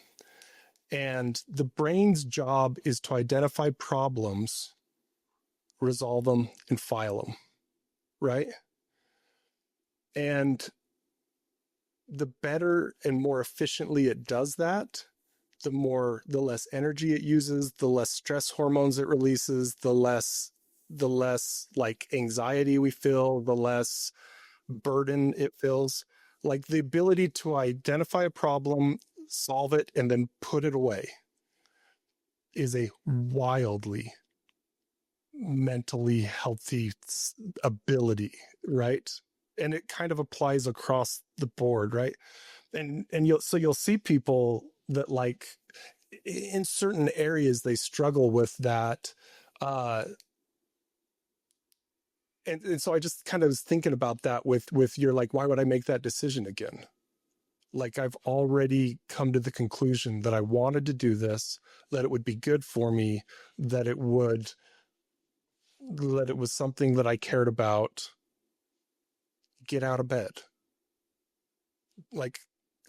And the brain's job is to identify problems, resolve them, and file them, right? And the better and more efficiently it does that, the less energy it uses, the less stress hormones it releases, the less like anxiety we feel, the less burden it feels. Like the ability to identify a problem, solve it, and then put it away is a wildly mentally healthy ability, right? And it kind of applies across the board, right? And you'll see people that like in certain areas they struggle with that. uh and so I just kind of was thinking about that with you're like, why would I make that decision again? Like I've already come to the conclusion that I wanted to do this, that it would be good for me, that it was something that I cared about. Get out of bed. Like,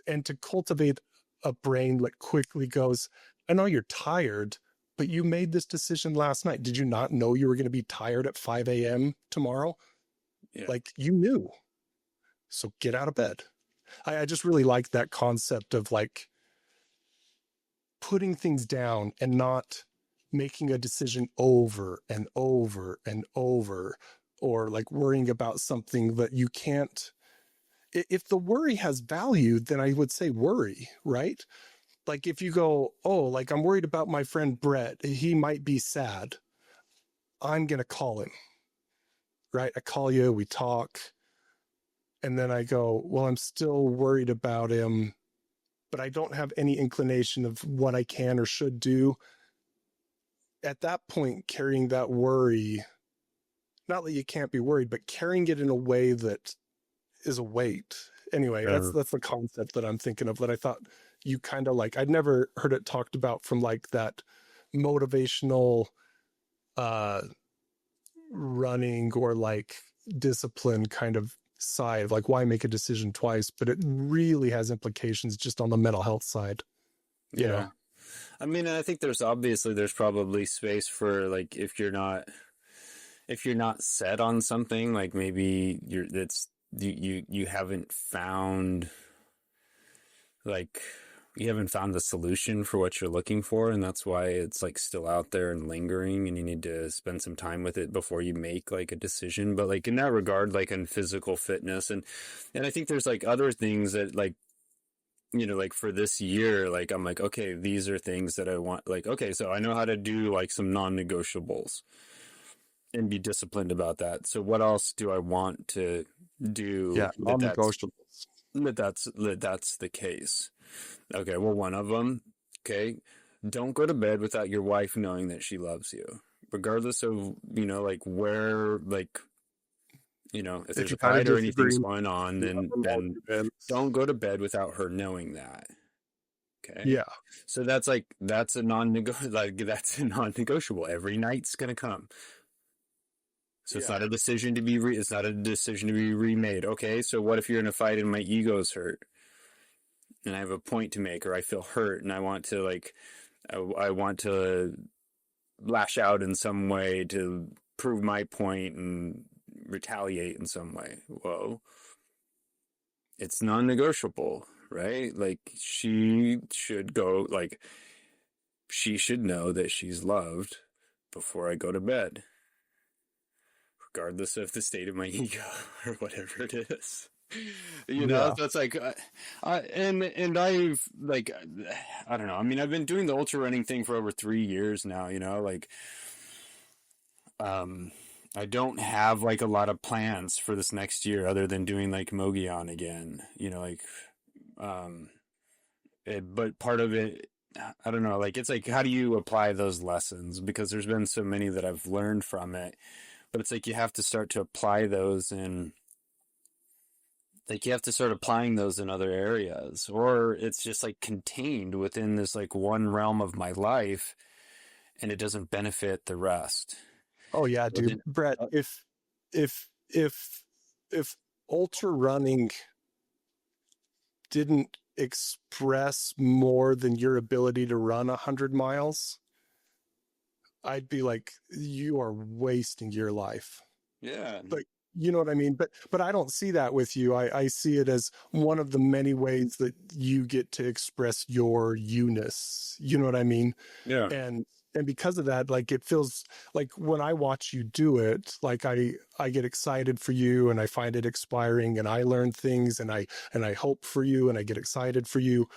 and to cultivate a brain that quickly goes, I know you're tired, but you made this decision last night. Did you not know you were going to be tired at 5 a.m. tomorrow? Yeah. Like, you knew. So get out of bed. I just really like that concept of like putting things down and not making a decision over and over and over, or like worrying about something that you can't. If the worry has value, then I would say worry, right? Like if you go, oh, like I'm worried about my friend Brett, he might be sad. I'm going to call him, right? I call you, we talk. And then I go, well, I'm still worried about him, but I don't have any inclination of what I can or should do. At that point, carrying that worry, not that you can't be worried, but carrying it in a way that is a weight. Anyway, that's the concept that I'm thinking of, that I thought you kind of like. I'd never heard it talked about from like that motivational running or like discipline kind of side, like why make a decision twice, but it really has implications just on the mental health side. You know? I mean, I think there's probably space for like if you're not set on something, like maybe you haven't found the solution for what you're looking for, and that's why it's like still out there and lingering, and you need to spend some time with it before you make like a decision. But like in that regard, like in physical fitness, and I think there's like other things that like, you know, like for this year, like I'm like, okay, these are things that I want, like, okay, so I know how to do like some non-negotiables and be disciplined about that. So what else do I want to do? Yeah, non-negotiables. That's the case. Okay, well, one of them, okay, don't go to bed without your wife knowing that she loves you, regardless of, you know, like where, like, you know, if there's a fight or anything's going on, then don't go to bed without her knowing that. Okay. Yeah. So that's a non-negotiable. Every night's gonna come. So it's not a decision to be remade. Okay, so what if you're in a fight and my ego's hurt, and I have a point to make, or I feel hurt and I want to lash out in some way to prove my point and retaliate in some way. Whoa. It's non-negotiable, right? Like she should know that she's loved before I go to bed, regardless of the state of my ego or whatever it is. You know, so it's like, and I've like, I don't know. I mean, I've been doing the ultra running thing for over 3 years now, you know, like, I don't have like a lot of plans for this next year other than doing like Mogollon again, you know, like, but part of it, I don't know, like, it's like, how do you apply those lessons? Because there's been so many that I've learned from it, but it's like, you have to start to apply those in, like, you have to start applying those in other areas, or it's just like contained within this like one realm of my life and it doesn't benefit the rest. Oh yeah, dude. Brett, if ultra running didn't express more than your ability to run 100 miles, I'd be like, you are wasting your life. Yeah. Like, you know what I mean? But I don't see that with you. I see it as one of the many ways that you get to express your you-ness. You know what I mean? Yeah. And because of that, like, it feels like when I watch you do it, like I get excited for you and I find it inspiring, and I learn things, and I hope for you, and I get excited for you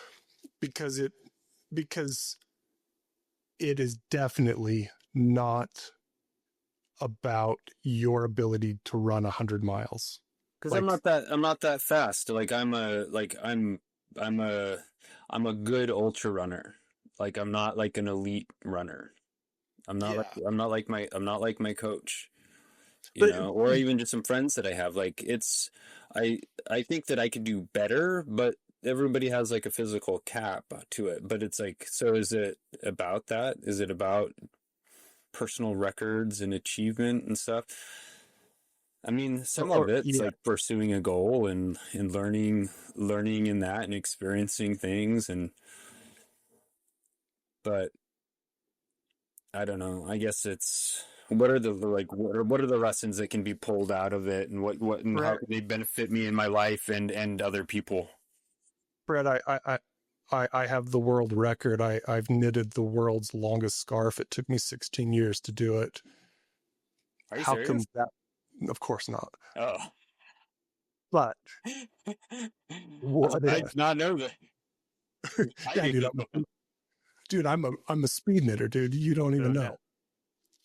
because it is definitely not about your ability to run 100 miles. Because I'm not that fast. Like I'm a good ultra runner. Like I'm not like an elite runner. I'm not like my coach, you know, or even just some friends that I have. Like I think that I could do better, but everybody has like a physical cap to it. But it's like, so is it about that? Is it about personal records and achievement and stuff? I mean, some of it's like pursuing a goal and learning in that and experiencing things, but I don't know. I guess it's what are the lessons that can be pulled out of it, and what and how can they benefit me in my life and other people? Brett, I have the world record. I've knitted the world's longest scarf. It took me 16 years to do it. Are you How come serious? that? Of course not. Oh. But what I if? did not know that. I Yeah, didn't know. dude, I'm a speed knitter, dude. You don't Oh, even no. know.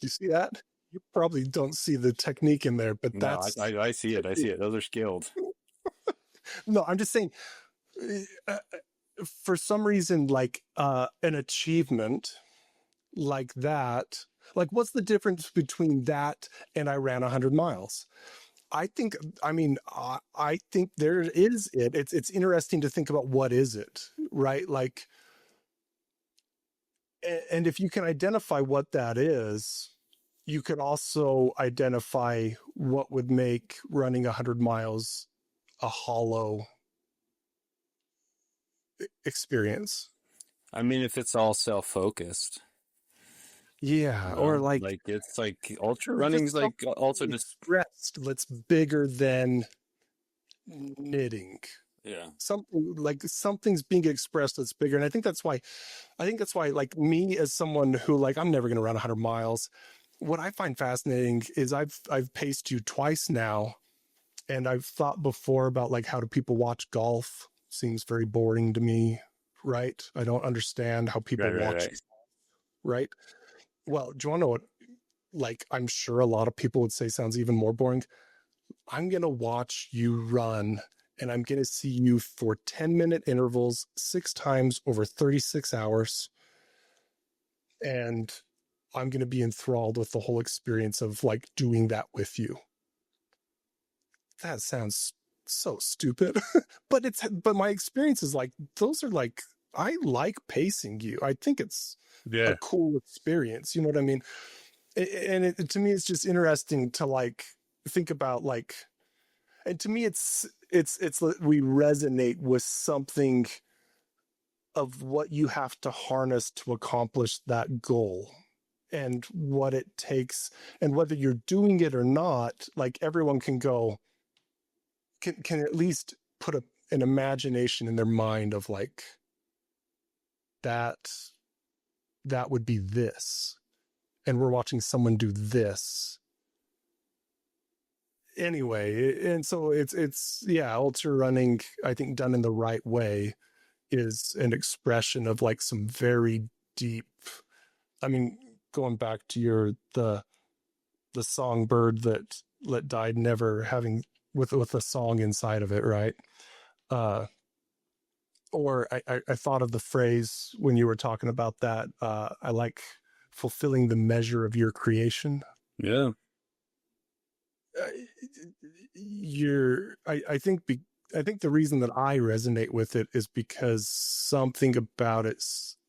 You see that? You probably don't see the technique in there, but No, that's I see it. I see technique. it. Those are skilled. No, I'm just saying, uh, for some reason, like an achievement like that, like what's the difference between that and I ran 100 miles? I think, I mean, I think there is it. It's interesting to think about what is it, right? Like, and if you can identify what that is, you could also identify what would make running 100 miles a hollow experience. I mean, if it's all self-focused, Yeah, or like like it's like ultra just running's like something also just expressed that's bigger than knitting. yeah. Something like something's being expressed that's bigger. And I think that's why like me as someone who like I'm never gonna run 100 miles. What I find fascinating is I've paced you twice now, and I've thought before about like how do people watch golf? Seems very boring to me, right? I don't understand how people Right, right, watch, right. right? Well, do you want to know what like I'm sure a lot of people would say sounds even more boring? I'm going to watch you run and I'm going to see you for 10-minute intervals 6 times over 36 hours. And I'm going to be enthralled with the whole experience of like doing that with you. That sounds so stupid, but my experience is like, those are like, I like pacing you. I think it's a Yeah. cool experience. You know what I mean? And to me, it's just interesting to like think about like, and to me it's we resonate with something of what you have to harness to accomplish that goal and what it takes, and whether you're doing it or not, like everyone can go can at least put an imagination in their mind of like that that would be this, and we're watching someone do this anyway. And so it's yeah, ultra running, I think done in the right way, is an expression of like some very deep, I mean, going back to the songbird that died never having with a song inside of it, right? uh or I thought of the phrase when you were talking about that, I like fulfilling the measure of your creation. Yeah. uh, I think the reason that I resonate with it is because something about it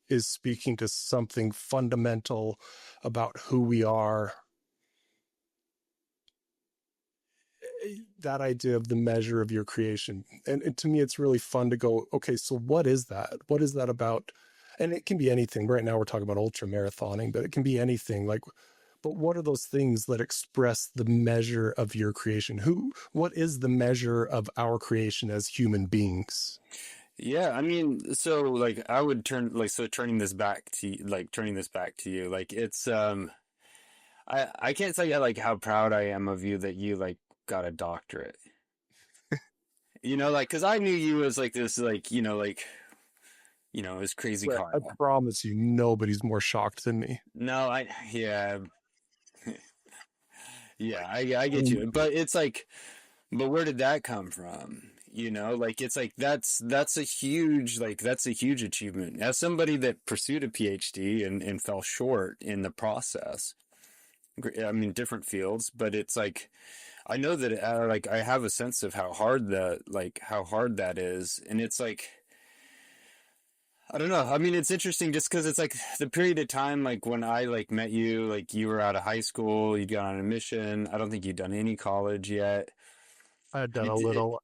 is speaking to something fundamental about who we are. That idea of the measure of your creation, and to me, it's really fun to go, okay, so what is that? What is that about? And it can be anything. Right now, we're talking about ultra marathoning, but it can be anything. Like, but what are those things that express the measure of your creation? What is the measure of our creation as human beings? Yeah, I mean, so like I would turn like so turning this back to you, like it's I can't tell you like how proud I am of you that you like got a doctorate. You know, like because I knew you as like this like this crazy Right. I Karl. promise you, nobody's more shocked than me. No, I yeah. Yeah, I get Um, you. But it's like but where did that come from? You know, like it's like that's a huge achievement. As somebody that pursued a PhD and fell short in the process. I mean, different fields, but it's like I know that like I have a sense of how hard that is, and it's like I don't know. I mean, it's interesting just because it's like the period of time like when I like met you, like you were out of high school, you got on a mission. I don't think you'd done any college yet. I had done a It little.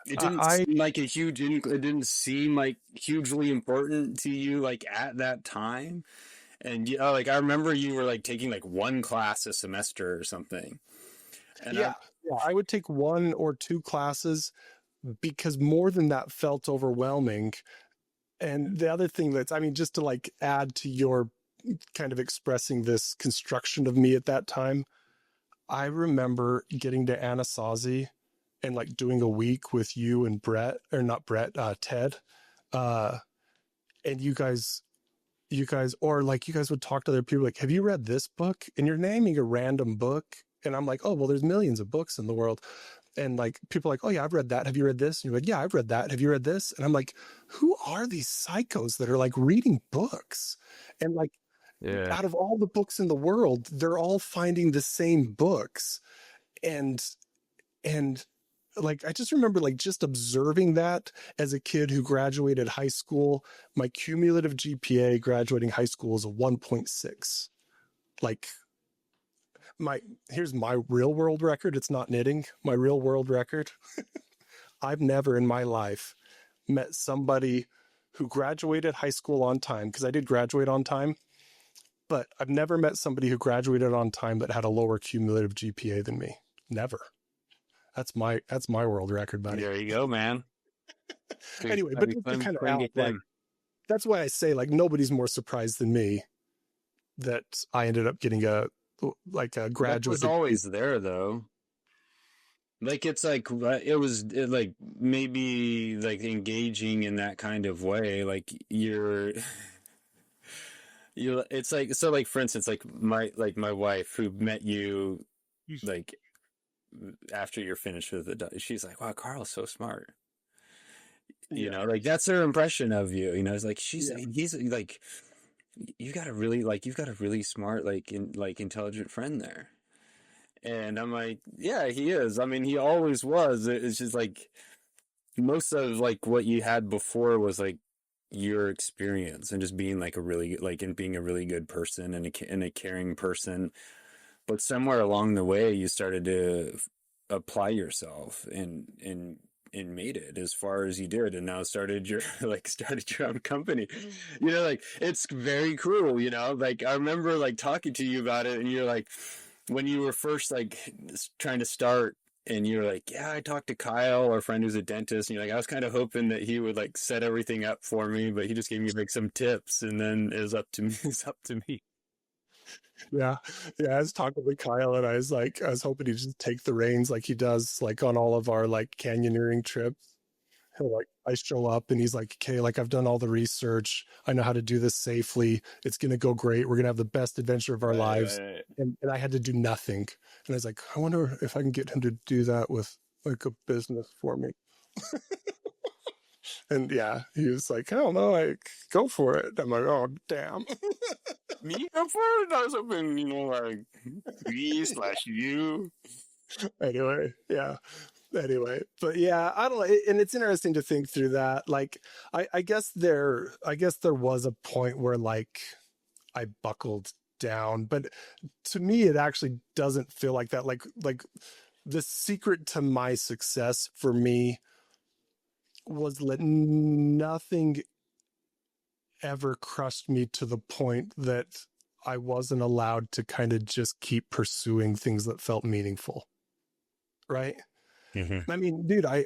it didn't I seem like it didn't seem like hugely important to you like at that time. And like I remember you were like taking like one class a semester or something. And I yeah, yeah, I would take one or two classes because more than that felt overwhelming. And the other thing that's, I mean, just to like add to your kind of expressing this construction of me at that time, I remember getting to Anasazi and like doing a week with you and Brett, or not Brett, Ted. Uh, and or like you guys would talk to other people like, have you read this book? And you're naming a random book. And I'm like, oh, well, there's millions of books in the world. And like people are like, oh yeah, I've read that. Have you read this? And you're like, yeah, I've read that. Have you read this? And I'm like, who are these psychos that are like reading books? And like Yeah. out of all the books in the world, they're all finding the same books. And and like I just remember like just observing that as a kid who graduated high school. My cumulative GPA graduating high school is a 1.6. Like here's my real world record. It's not knitting. My real world record. I've never in my life met somebody who graduated high school on time, because I did graduate on time, but I've never met somebody who graduated on time that had a lower cumulative GPA than me. Never. That's my world record, buddy. There you go, man. Anyway, but just to kind of out, like, that's why I say like nobody's more surprised than me that I ended up getting a graduate. That was always there though. Like it's like like maybe like engaging in that kind of way. Like you're it's like, so like for instance, like my wife who met you like after you're finished with it, she's like, wow, Karl's so smart. You know, like that's her impression of you. You know, it's like he's like, you've got a really smart, like intelligent friend there. And I'm like, yeah, he is. I mean, he always was. It's just like most of like what you had before was like your experience and just being like and being a really good person and a caring person. But somewhere along the way, you started to apply yourself and made it as far as you did, and now started your own company. You know, like it's very cruel. You know, like I remember like talking to you about it, and you're like, when you were first like trying to start, and you're like, yeah, I talked to Kyle, our friend who's a dentist, and you're like, I was kind of hoping that he would like set everything up for me, but he just gave me like some tips, and then it was up to me. It's up to me. Yeah. I was talking with Kyle, and I was hoping he'd just take the reins like he does like on all of our like canyoneering trips. He'll like, I show up and he's like, okay, like I've done all the research. I know how to do this safely. It's going to go great. We're going to have the best adventure of our lives. Right. And I had to do nothing. And I was like, I wonder if I can get him to do that with like a business for me. And yeah, he was like, I don't know, like, go for it. I'm like, oh, damn. Me go for it? I was hoping, you know, like me/you. Anyway, yeah. Anyway, but yeah, I don't know. And it's interesting to think through that. Like, I guess there was a point where like I buckled down, but to me, it actually doesn't feel like that. Like the secret to my success for me was let nothing ever crushed me to the point that I wasn't allowed to kind of just keep pursuing things that felt meaningful. Right. Mm-hmm. I mean, dude, I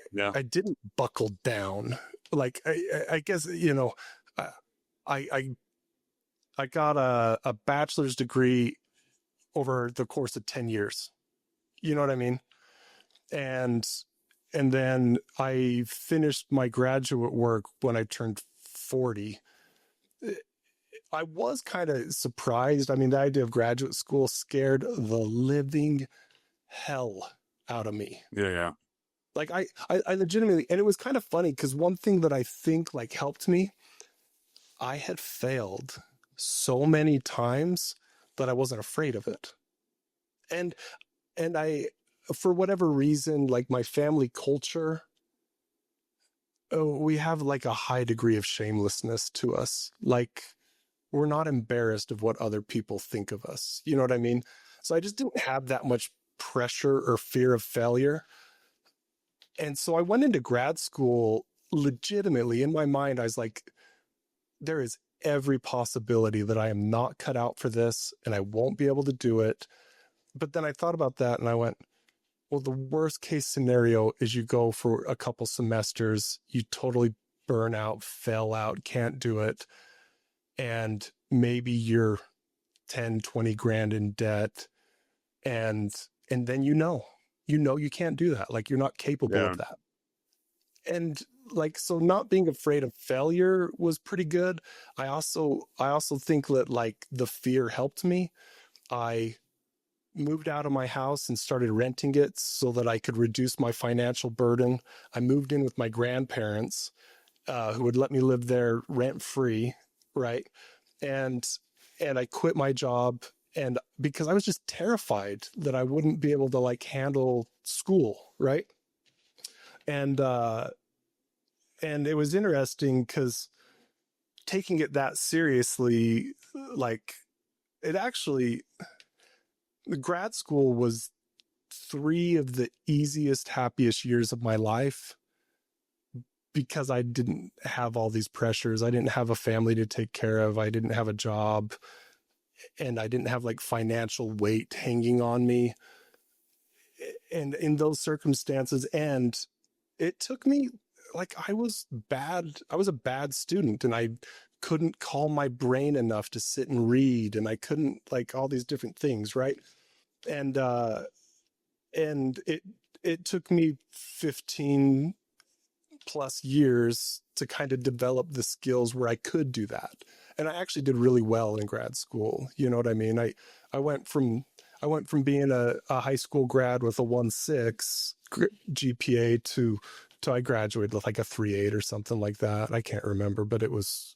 didn't buckle down. Like, I guess, you know, I got a bachelor's degree over the course of 10 years. You know what I mean? And then I finished my graduate work when I turned 40. I was kind of surprised. I mean, the idea of graduate school scared the living hell out of me. Yeah. Like I legitimately, and it was kind of funny because one thing that I think like helped me, I had failed so many times that I wasn't afraid of it. And I, for whatever reason, like my family culture, we have like a high degree of shamelessness to us. Like we're not embarrassed of what other people think of us. You know what I mean? So I just didn't have that much pressure or fear of failure. And so I went into grad school legitimately. In my mind, I was like, there is every possibility that I am not cut out for this and I won't be able to do it. But then I thought about that and I went, well, the worst case scenario is you go for a couple semesters, you totally burnout, fell out, can't do it. And maybe you're 10, 20 grand in debt. And then you can't do that. Like, you're not capable Yeah. of that. And like, so not being afraid of failure was pretty good. I also think that like the fear helped me. I moved out of my house and started renting it so that I could reduce my financial burden. I moved in with my grandparents, who would let me live there rent free, right? And I quit my job, and because I was just terrified that I wouldn't be able to like handle school, right? And it was interesting because taking it that seriously, like, it actually, the grad school was 3 of the easiest, happiest years of my life because I didn't have all these pressures. I didn't have a family to take care of. I didn't have a job, and I didn't have like financial weight hanging on me. And in those circumstances, and it took me, like, I was a bad student, and I couldn't calm my brain enough to sit and read, and I couldn't, like, all these different things, right? And it took me 15 plus years to kind of develop the skills where I could do that. And I actually did really well in grad school. You know what I mean? I went from being a high school grad with a 1.6 GPA to I graduated with like a 3.8 or something like that. I can't remember, but it was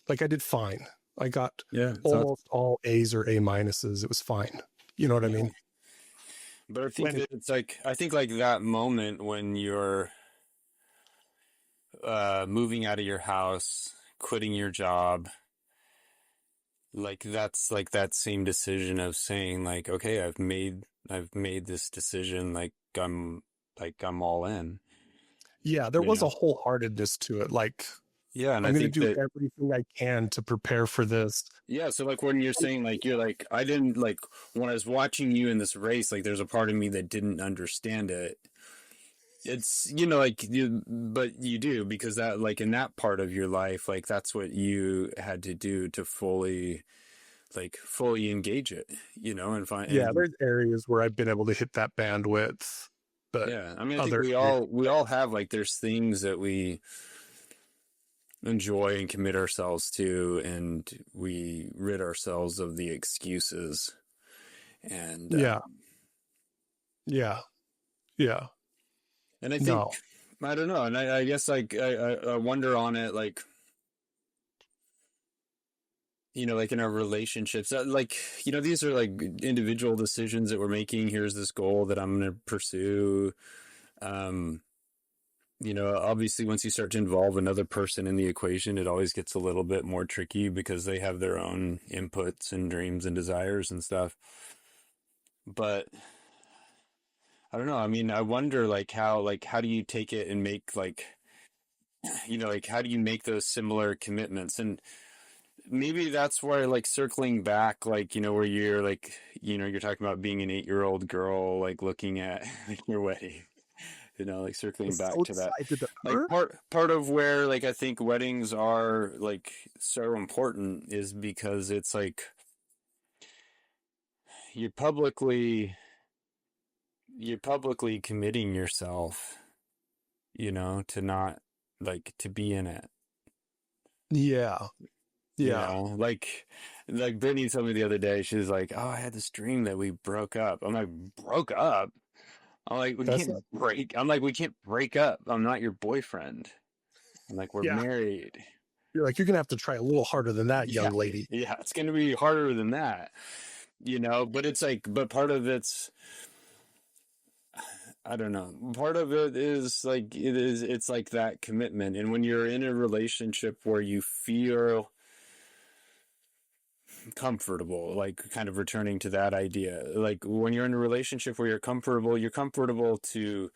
like, I did fine. I got Yeah. almost all A's or A minuses. It was fine. You know what I Yeah. mean? But I think When that it's like, I think like that moment when you're moving out of your house, quitting your job, like that's like that same decision of saying like, okay, I've made this decision, like I'm all in, Yeah, there you was a know? wholeheartedness to it. Like, Yeah, and I I'm going to think do that everything I can to prepare for this. yeah, so like when you're saying like you're like I didn't like when I was watching you in this race, like there's a part of me that didn't understand it. It's like you, but you do because that like in that part of your life, like that's what you had to do to fully engage it, and find Yeah, and there's areas where I've been able to hit that bandwidth, but yeah, I mean I think other we areas, all have like there's things that we enjoy and commit ourselves to, and we rid ourselves of the excuses. And yeah, yeah, yeah. I think No. I don't know, and I guess like I wonder on it, like like in our relationships, like these are like individual decisions that we're making. Here's this goal that I'm going to pursue. Um, obviously, once you start to involve another person in the equation, it always gets a little bit more tricky because they have their own inputs and dreams and desires and stuff. But I don't know. I mean, I wonder how do you take it and make like like how do you make those similar commitments? And maybe that's where like circling back, like where you're like you're talking about being an 8-year-old girl, like looking at like your wedding, like I'm circling back so to that, excited to like part of where like I think weddings are like so important is because it's like you're publicly you're publicly committing yourself, to not like to be in it, Yeah, yeah. like Brittany told me the other day, she was like, oh, I had this dream that we broke up. I'm like, broke up? I'm like, That's not, we can't break up. I'm not your boyfriend. I'm like, we're yeah. married. You're like, you're going to have to try a little harder than that, Yeah. young lady. Yeah. It's going to be harder than that, but it's like, but part of it's, I don't know. Part of it is like, it's like that commitment. And when you're in a relationship where you feel comfortable, like kind of returning to that idea, like when you're in a relationship where you're comfortable to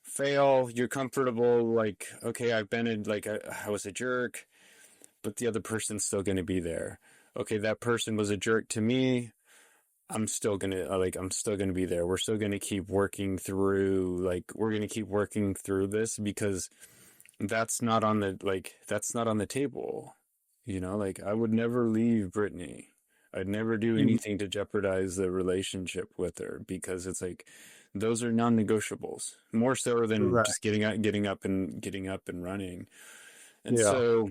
fail, you're comfortable like, okay, I've been in like I was a jerk, but the other person's still going to be there. Okay, that person was a jerk to me, I'm still going to be there. We're still going to keep working through, like we're going to keep working through this because that's not on the table. You know, like I would never leave Brittany. I'd never do Mm, anything to jeopardize the relationship with her because it's like those are non-negotiables. More so than right. just getting up and running. And Yeah. so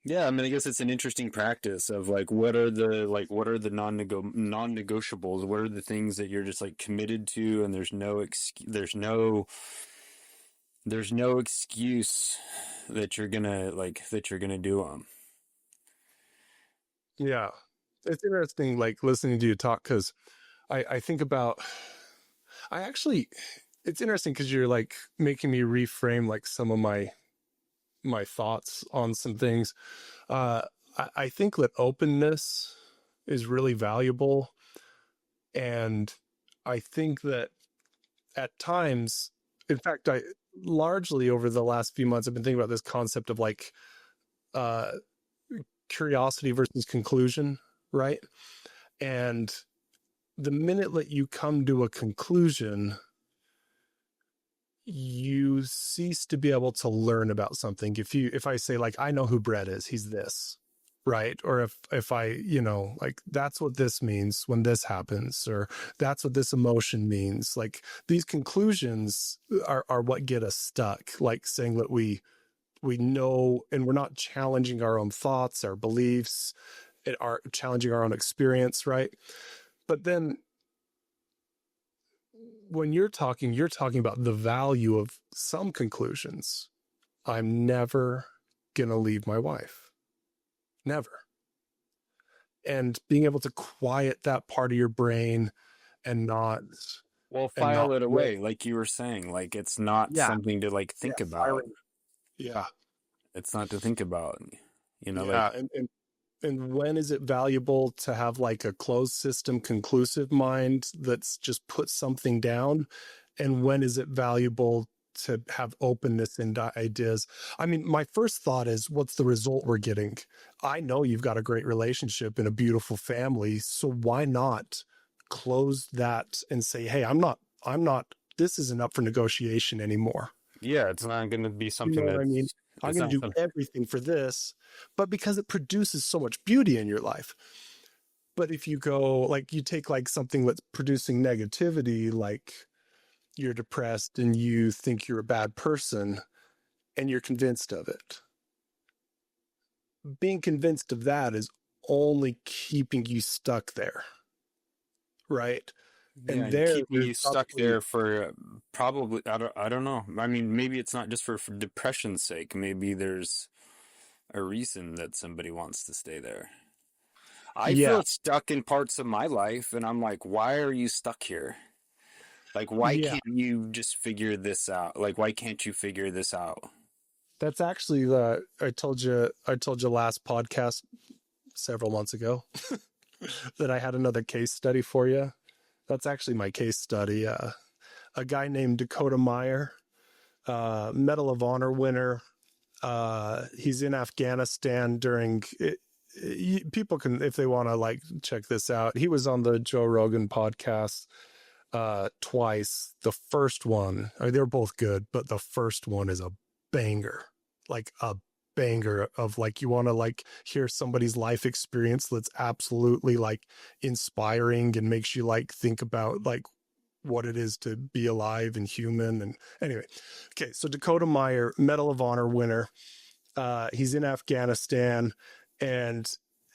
yeah, I mean I guess it's an interesting practice of like what are the non-negotiables? What are the things that you're just like committed to and there's no excuse that you're gonna do them. Yeah. It's interesting, like listening to you talk, because I think about, I actually, it's interesting because you're like making me reframe like some of my thoughts on some things. Uh, I think that openness is really valuable. And I think that at times, in fact, I largely over the last few months, I've been thinking about this concept of like uh, curiosity versus conclusion, right? And the minute that you come to a conclusion, you cease to be able to learn about something. If I say like I know who Brett is, he's this, right? Or if I, like that's what this means when this happens, or that's what this emotion means. Like these conclusions are what get us stuck, like saying that we know, and we're not challenging our own thoughts, our beliefs, it are challenging our own experience, right? But then when you're talking about the value of some conclusions. I'm never gonna leave my wife. Never. And being able to quiet that part of your brain and not Well, and not file it roll. away, like you were saying. Like it's not Yeah. something to like Yeah. think about. Firing. Yeah. It's not to think about. You know, like Yeah. And when is it valuable to have like a closed system conclusive mind that's just put something down? And when is it valuable to have openness and ideas? I mean, my first thought is, what's the result we're getting? I know you've got a great relationship and a beautiful family, so why not close that and say, hey, I'm not, this isn't up for negotiation anymore. yeah, it's not going to be You know something what I mean? that's I'm it's going to not do some everything for this, but because it produces so much beauty in your life. But if you go, like, you take like something that's producing negativity, like you're depressed and you think you're a bad person and you're convinced of it. Being convinced of that is only keeping you stuck there, right? yeah, And and keeping there's you stuck probably, there for probably I don't know. I mean, maybe it's not just for depression's sake. Maybe there's a reason that somebody wants to stay there. I yeah, feel stuck in parts of my life, and I'm like, why are you stuck here? Like, why yeah. can't you just figure this out? Like, why can't you figure this out? That's actually the I told you last podcast several months ago that I had another case study for you. That's actually my case study. A guy named Dakota Meyer, Medal of Honor winner. He's in Afghanistan during it. People can, if they want to like check this out. He was on the Joe Rogan podcast twice. The first one, I mean, they were both good, but the first one is a banger, like a banger of like you want to like hear somebody's life experience that's absolutely like inspiring and makes you like think about like what it is to be alive and human. And anyway, okay, so Dakota Meyer, Medal of Honor winner. He's in Afghanistan, and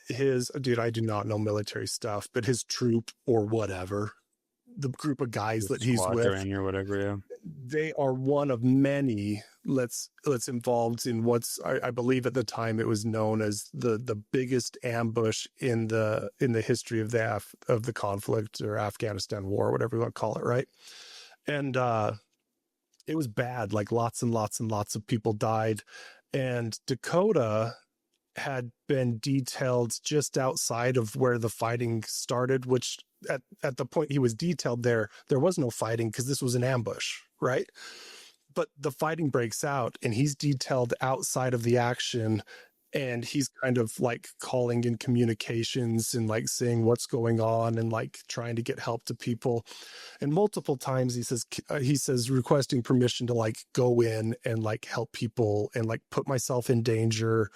his dude, I do not know military stuff, but his troop or whatever, the group of guys The that he's with, squadron or whatever, yeah. they are one of many let's involved in what's I believe at the time it was known as the biggest ambush in the history of of the conflict or Afghanistan war, whatever you want to call it, right? And it was bad, like lots and lots and lots of people died. And Dakota had been detailed just outside of where the fighting started, which at the point he was detailed there was no fighting because this was an ambush, right? But the fighting breaks out and he's detailed outside of the action, and he's kind of like calling in communications and like saying what's going on and like trying to get help to people. And multiple times he says requesting permission to like go in and like help people and like put myself in danger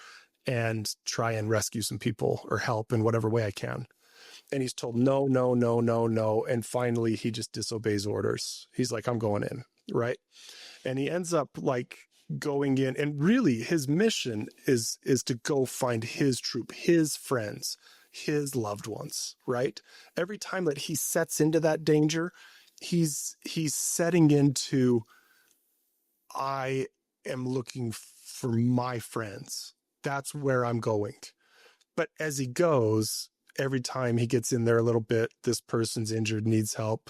and try and rescue some people or help in whatever way I can. And he's told no, no, no, no, no. And finally he just disobeys orders. He's like, I'm going in, right? And he ends up like going in, and really his mission is to go find his troop, his friends, his loved ones, right? Every time that he sets into that danger, he's setting into, I am looking for my friends. That's where I'm going. But as he goes, every time he gets in there a little bit, this person's injured, needs help,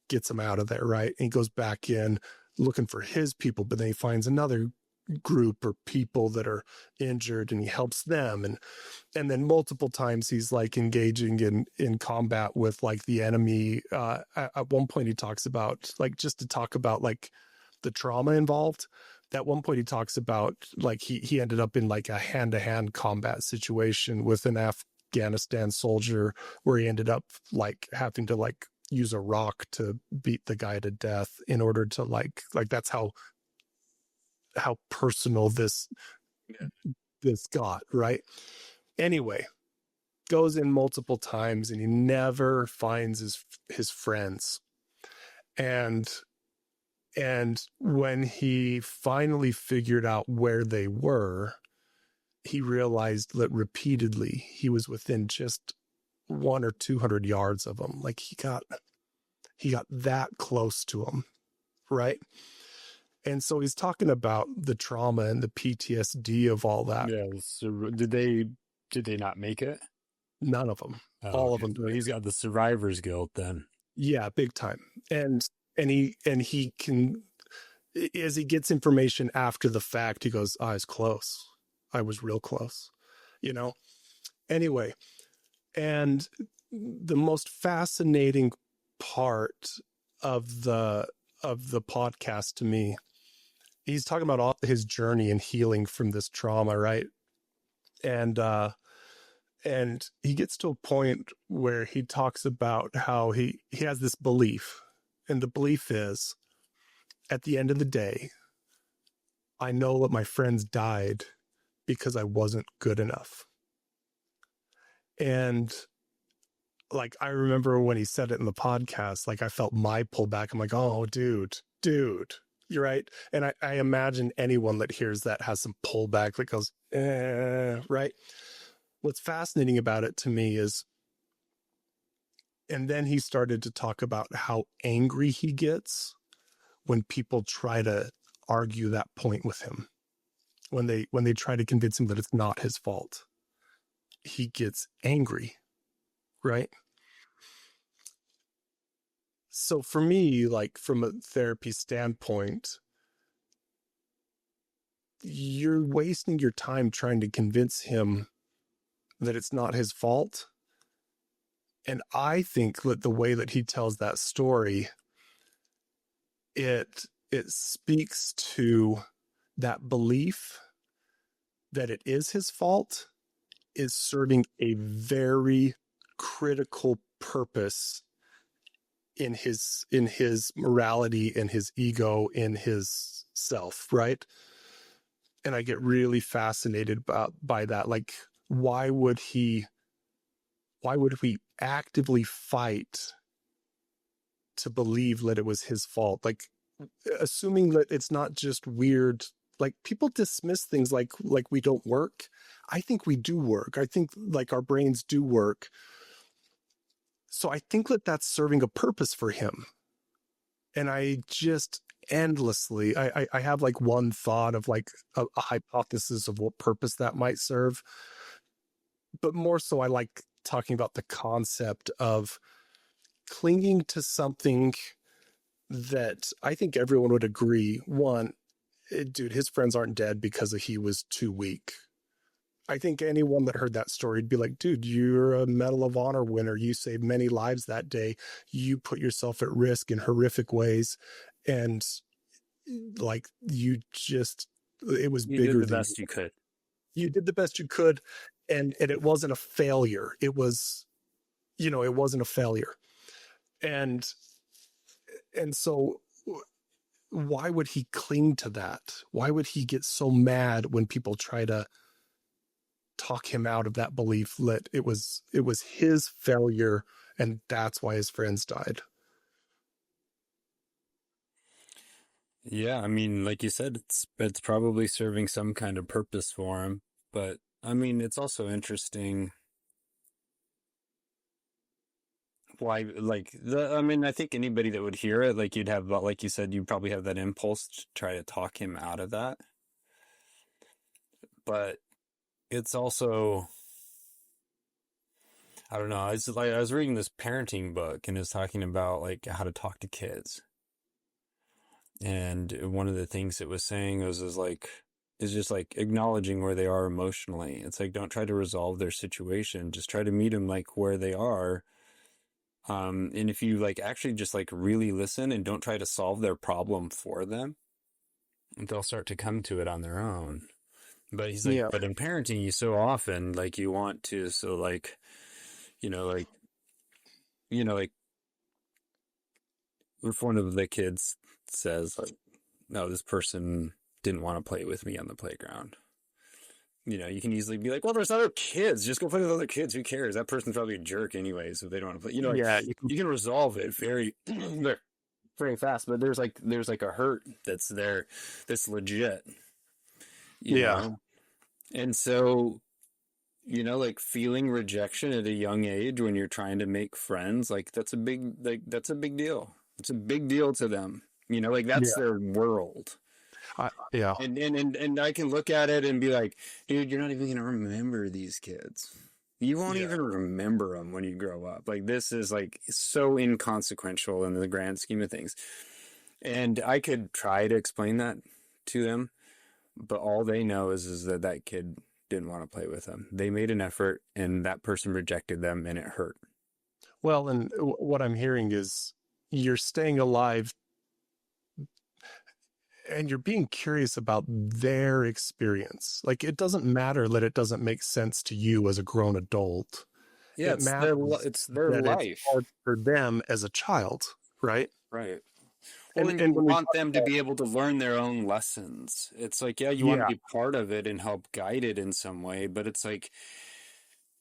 gets him out of there, right? And he goes back in looking for his people, but then he finds another group or people that are injured and he helps them. And then multiple times he's like engaging in combat with like the enemy. At one point he talks about like, just to talk about like the trauma involved. At one point he talks about like he ended up in like a hand-to-hand combat situation with an Afghanistan soldier where he ended up like having to like use a rock to beat the guy to death in order to like that's how personal this got, right? Anyway, goes in multiple times and he never finds his friends. And when he finally figured out where they were, he realized that repeatedly he was within just 100 or 200 yards of them. Like he got that close to him, right? And so he's talking about the trauma and the PTSD of all that. Yeah. So did they not make it? None of them. Oh, all okay. of them. So he's got the survivor's guilt then. Yeah, big time. And he can, as he gets information after the fact, he goes, I was close. I was real close, you know? Anyway, and the most fascinating part of the podcast to me, he's talking about all his journey and healing from this trauma, right? And he gets to a point where he talks about how he has this belief, and the belief is, at the end of the day, I know that my friends died because I wasn't good enough. And like, I remember when he said it in the podcast, like I felt my pullback. I'm like, oh, dude, you're right. And I imagine anyone that hears that has some pullback that goes, right? What's fascinating about it to me is, and then he started to talk about how angry he gets when people try to argue that point with him. When they try to convince him that it's not his fault, he gets angry, right? So for me, like from a therapy standpoint, you're wasting your time trying to convince him that it's not his fault. And I think that the way that he tells that story, it speaks to that belief that it is his fault is serving a very critical purpose in his morality, in his ego, in his self, right? And I get really fascinated by that. Like, why would we actively fight to believe that it was his fault? Like, assuming that it's not just weird, like people dismiss things like we don't work. I think we do work. I think like our brains do work. So I think that that's serving a purpose for him. And I just endlessly, I have like one thought of like a hypothesis of what purpose that might serve. But more so, I like talking about the concept of clinging to something that I think everyone would agree. One, dude, his friends aren't dead because he was too weak. I think anyone that heard that story would be like, dude, you're a Medal of Honor winner. You saved many lives that day. You put yourself at risk in horrific ways. And like, it was You bigger did the than best you could. You did the best you could, and it wasn't a failure. It was, it wasn't a failure. And so why would he cling to that? Why would he get so mad when people try to talk him out of that belief that it was his failure and that's why his friends died? Yeah, I mean, like you said, it's probably serving some kind of purpose for him. But I mean, it's also interesting why, like I mean, I think anybody that would hear it, like you'd have, like you said, you'd probably have that impulse to try to talk him out of that. But it's also, I don't know. It's like I was reading this parenting book and it's talking about like how to talk to kids. And one of the things it was saying is like, is just like acknowledging where they are emotionally. It's like, don't try to resolve their situation. Just try to meet them like where they are. And if you like actually just like really listen and don't try to solve their problem for them, they'll start to come to it on their own. But he's like, Yeah. but in parenting, you so often like you want to, so like, you know, like, like if one of the kids says like, no, this person didn't want to play with me on the playground. You can easily be like, well, there's other kids. Just go play with other kids. Who cares? That person's probably a jerk anyways if they don't want to play. Like, Yeah, you can resolve it very, very fast. But there's like a hurt that's there, that's legit. You know, and so, like feeling rejection at a young age when you're trying to make friends, like that's a big deal. It's a big deal to them. Like that's their world. Yeah. And I can look at it and be like, dude, you're not even gonna remember these kids. You won't even remember them when you grow up. Like this is like so inconsequential in the grand scheme of things. And I could try to explain that to them, but all they know is that kid didn't want to play with them. They made an effort, and that person rejected them, and it hurt. Well, and what I'm hearing is you're staying alive and you're being curious about their experience. Like it doesn't matter that it doesn't make sense to you as a grown adult. Yeah, It matters it's their life. It's hard for them as a child, right? Right. Well, and you want them to be able to learn their own lessons. It's like, yeah, you want to be part of it and help guide it in some way, but it's like,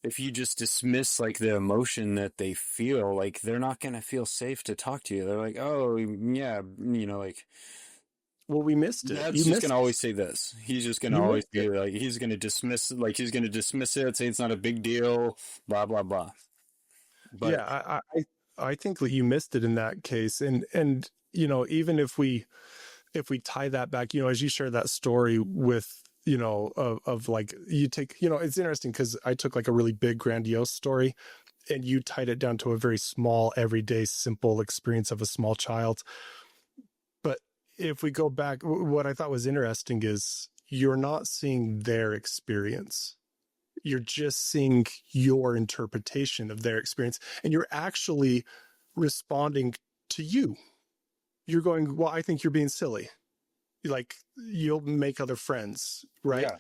if you just dismiss like the emotion that they feel, like they're not going to feel safe to talk to you. They're like, oh yeah, like, well, we missed it. Dad's just going to always say this. He's just going to always be like, he's going to dismiss it, say it's not a big deal, blah, blah, blah. But yeah, I think that you missed it in that case. And, even if we tie that back, as you share that story with, of like, you take, it's interesting because I took like a really big grandiose story and you tied it down to a very small, everyday, simple experience of a small child. But if we go back, what I thought was interesting is you're not seeing their experience. You're just seeing your interpretation of their experience. And you're actually responding to you. You're going, well, I think you're being silly. Like, you'll make other friends, right? Yeah.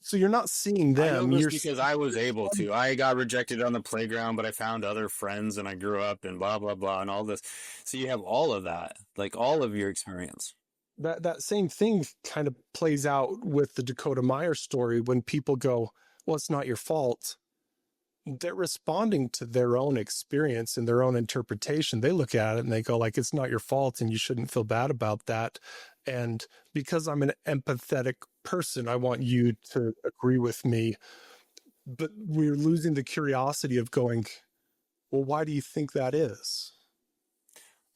So you're not seeing them. You're because I was able to. I got rejected on the playground, but I found other friends and I grew up and blah, blah, blah, and all this. So you have all of that, like all of your experience. That same thing kind of plays out with the Dakota Meyers story when people go, well, it's not your fault. They're responding to their own experience and their own interpretation. They look at it and they go like, it's not your fault and you shouldn't feel bad about that. And because I'm an empathetic person, I want you to agree with me. But we're losing the curiosity of going, well, why do you think that is?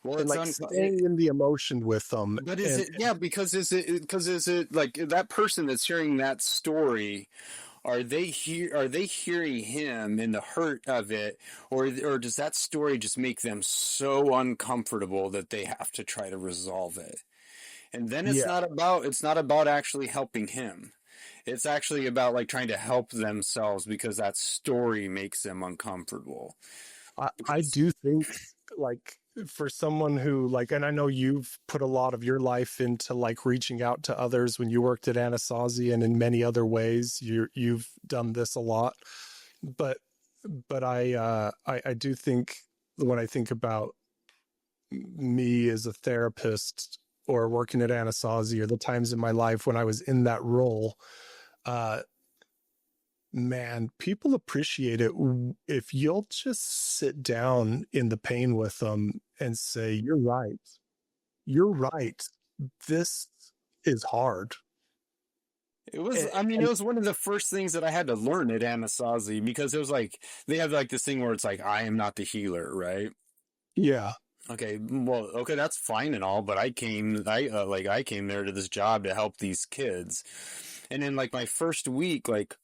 Well, and like staying in the emotion with them. But is it, because is it like that person that's hearing that story, are they hearing him in the hurt of it, or does that story just make them so uncomfortable that they have to try to resolve it? And then it's not about actually helping him. It's actually about like trying to help themselves because that story makes them uncomfortable. I do think like for someone who like, and I know you've put a lot of your life into like reaching out to others when you worked at Anasazi and in many other ways, you've done this a lot. But, I do think when I think about me as a therapist or working at Anasazi or the times in my life when I was in that role, uh, man, people appreciate it if you'll just sit down in the pain with them and say, "You're right. You're right. This is hard." It was, And, I mean, it was one of the first things that I had to learn at Anasazi because it was like, they have like this thing where it's like, I am not the healer, right? yeah, Okay, well, okay, that's fine and all, but I came there to this job to help these kids. And in like my first week, like,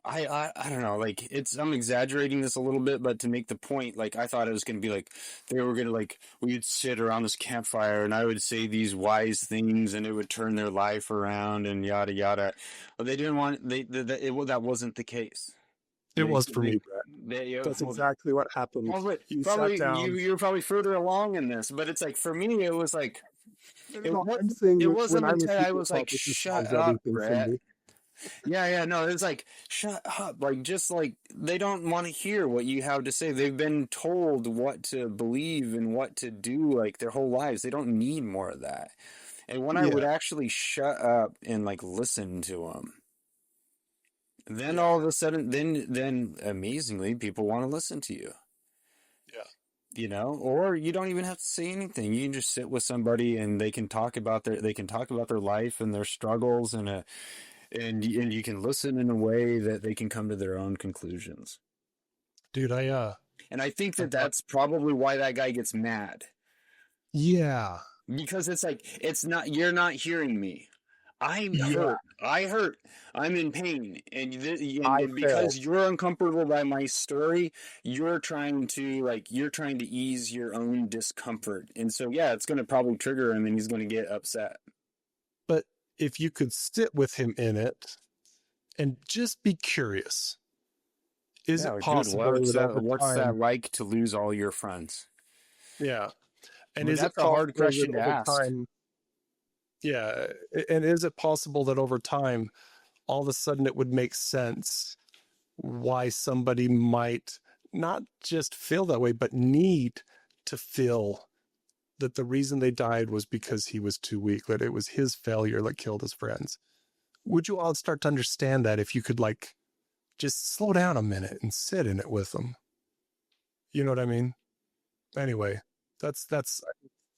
I don't know, like I'm exaggerating this a little bit, but to make the point, like I thought it was gonna be like they were gonna like we'd sit around this campfire and I would say these wise things and it would turn their life around and yada yada. But they didn't want that wasn't the case. it was for me, Brett. That's Well, exactly what happened. but You sat probably down. you're probably further along in this, but it's like for me it was like No, I'm saying it when wasn't I'm in until I people's was help, like, it just shut solves up, everything for Brett. me. Yeah, no, it's like, shut up. Like, just like, they don't want to hear what you have to say. They've been told what to believe and what to do, like, their whole lives. They don't need more of that. And when I would Yeah, actually shut up and, like, listen to them, then yeah, all of a sudden, then amazingly, people want to listen to you. yeah, You know, or you don't even have to say anything. You can just sit with somebody and they can talk about their life and their struggles and you can listen in a way that they can come to their own conclusions. dude. And I think I that got, that's probably why that guy gets mad yeah, because it's like it's not you're not hearing me. I'm yeah. hurt. I hurt. I'm in pain, I and failed. because you're uncomfortable by my story, you're trying to ease your own discomfort, and so yeah, it's going to probably trigger him, and he's going to get upset. But if you could sit with him in it and just be curious, is Yeah, it dude, possible that over what's that time, like to lose all your friends? yeah, I and mean, is it that's a hard possible that question to over ask. time, yeah, and is it possible that over time, all of a sudden it would make sense why somebody might not just feel that way, but need to feel that the reason they died was because he was too weak, that it was his failure that killed his friends? Would you all start to understand that if you could like just slow down a minute and sit in it with them? You know what I mean? Anyway, that's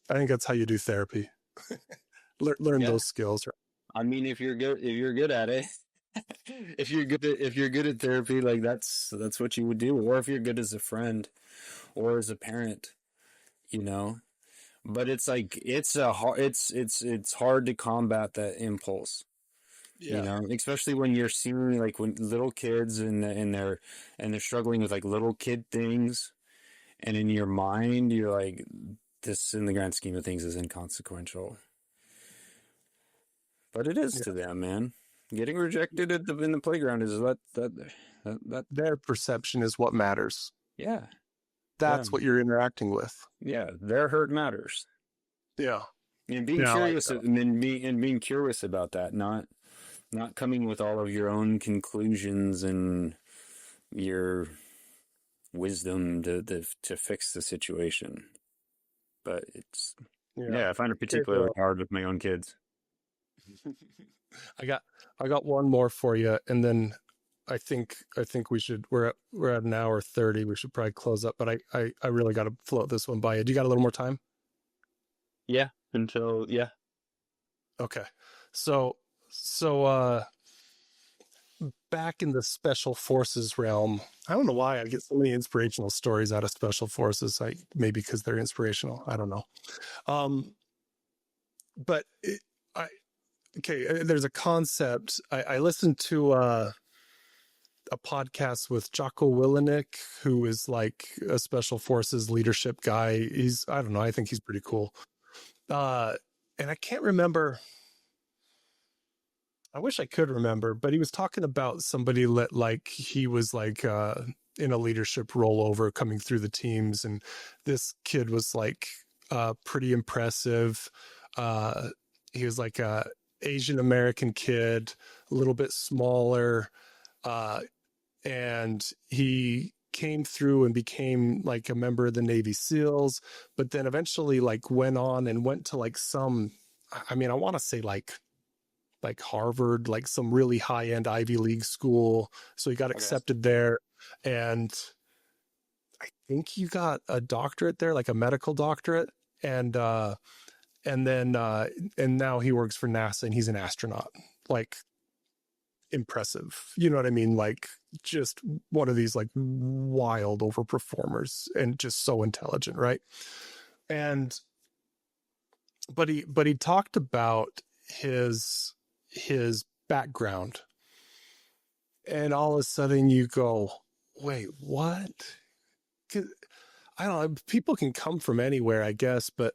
I think that's how you do therapy. Learn Yeah. those skills. I mean, if you're good at it, if you're good at therapy, like that's what you would do. Or if you're good as a friend or as a parent, you know. But it's like it's hard to combat that impulse, you Yeah. know, especially when you're seeing like when little kids and they're struggling with like little kid things, and in your mind you're like, this in the grand scheme of things is inconsequential. But it is Yeah. to them, man. Getting rejected in the playground is that Their perception is what matters. yeah, yeah, That's what you're interacting with. yeah. Their hurt matters, Yeah. and being Yeah, I like curious that. and being curious about that, not coming with all of your own conclusions and your wisdom to fix the situation. But it's Yeah. yeah, I find it Okay, particularly bro. hard with my own kids. I got I got one more for you, and then I think we're at an hour 30. We should probably close up, but I really got to float this one by you. Do you got a little more time? Yeah, until yeah. Okay. So back in the special forces realm, I don't know why I get so many inspirational stories out of special forces. Maybe because they're inspirational. I don't know. Um, but there's a concept. I listened to a podcast with Jocko Willenick, who is like a special forces leadership guy. I don't know. I think he's pretty cool. And I can't remember. I wish I could remember, but he was talking about somebody that like he was like in a leadership rollover coming through the teams. And this kid was like pretty impressive. He was like a Asian American kid, a little bit smaller, and he came through and became like a member of the Navy SEALs, but then eventually like went on and went to like some, I mean, I want to say like Harvard, like some really high end Ivy League school. So he got accepted there, and I think he got a doctorate there, like a medical doctorate, and then and now he works for NASA and he's an astronaut. Like, impressive, you know what I mean? Like, just one of these like wild overperformers and just so intelligent, right? And but he talked about his background, and all of a sudden you go, wait, what? 'Cause, I don't know, people can come from anywhere, I guess, but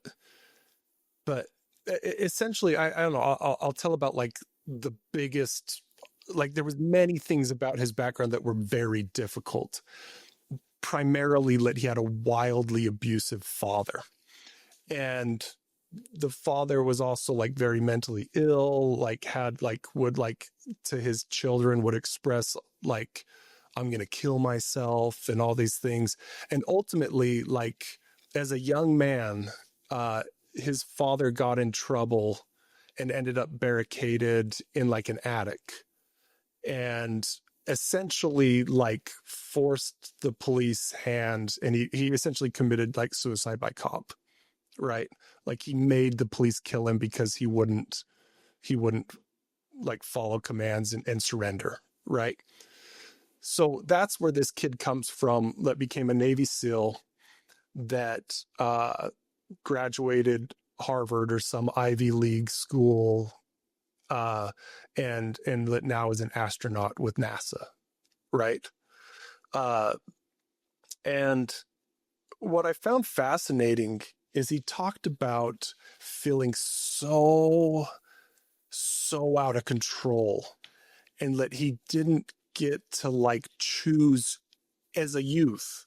essentially, I don't know, I'll tell about like the biggest, like there was many things about his background that were very difficult. Primarily that he had a wildly abusive father, and the father was also like very mentally ill, like had like would like to his children would express like, I'm going to kill myself and all these things. And ultimately, like as a young man, his father got in trouble and ended up barricaded in like an attic, and essentially like forced the police hand, and he essentially committed like suicide by cop, right? Like he made the police kill him because he wouldn't like follow commands and surrender, right? So that's where this kid comes from, that became a Navy SEAL, that graduated Harvard or some Ivy League school, and that now is an astronaut with NASA, right? And what I found fascinating is he talked about feeling so out of control, and that he didn't get to like choose as a youth.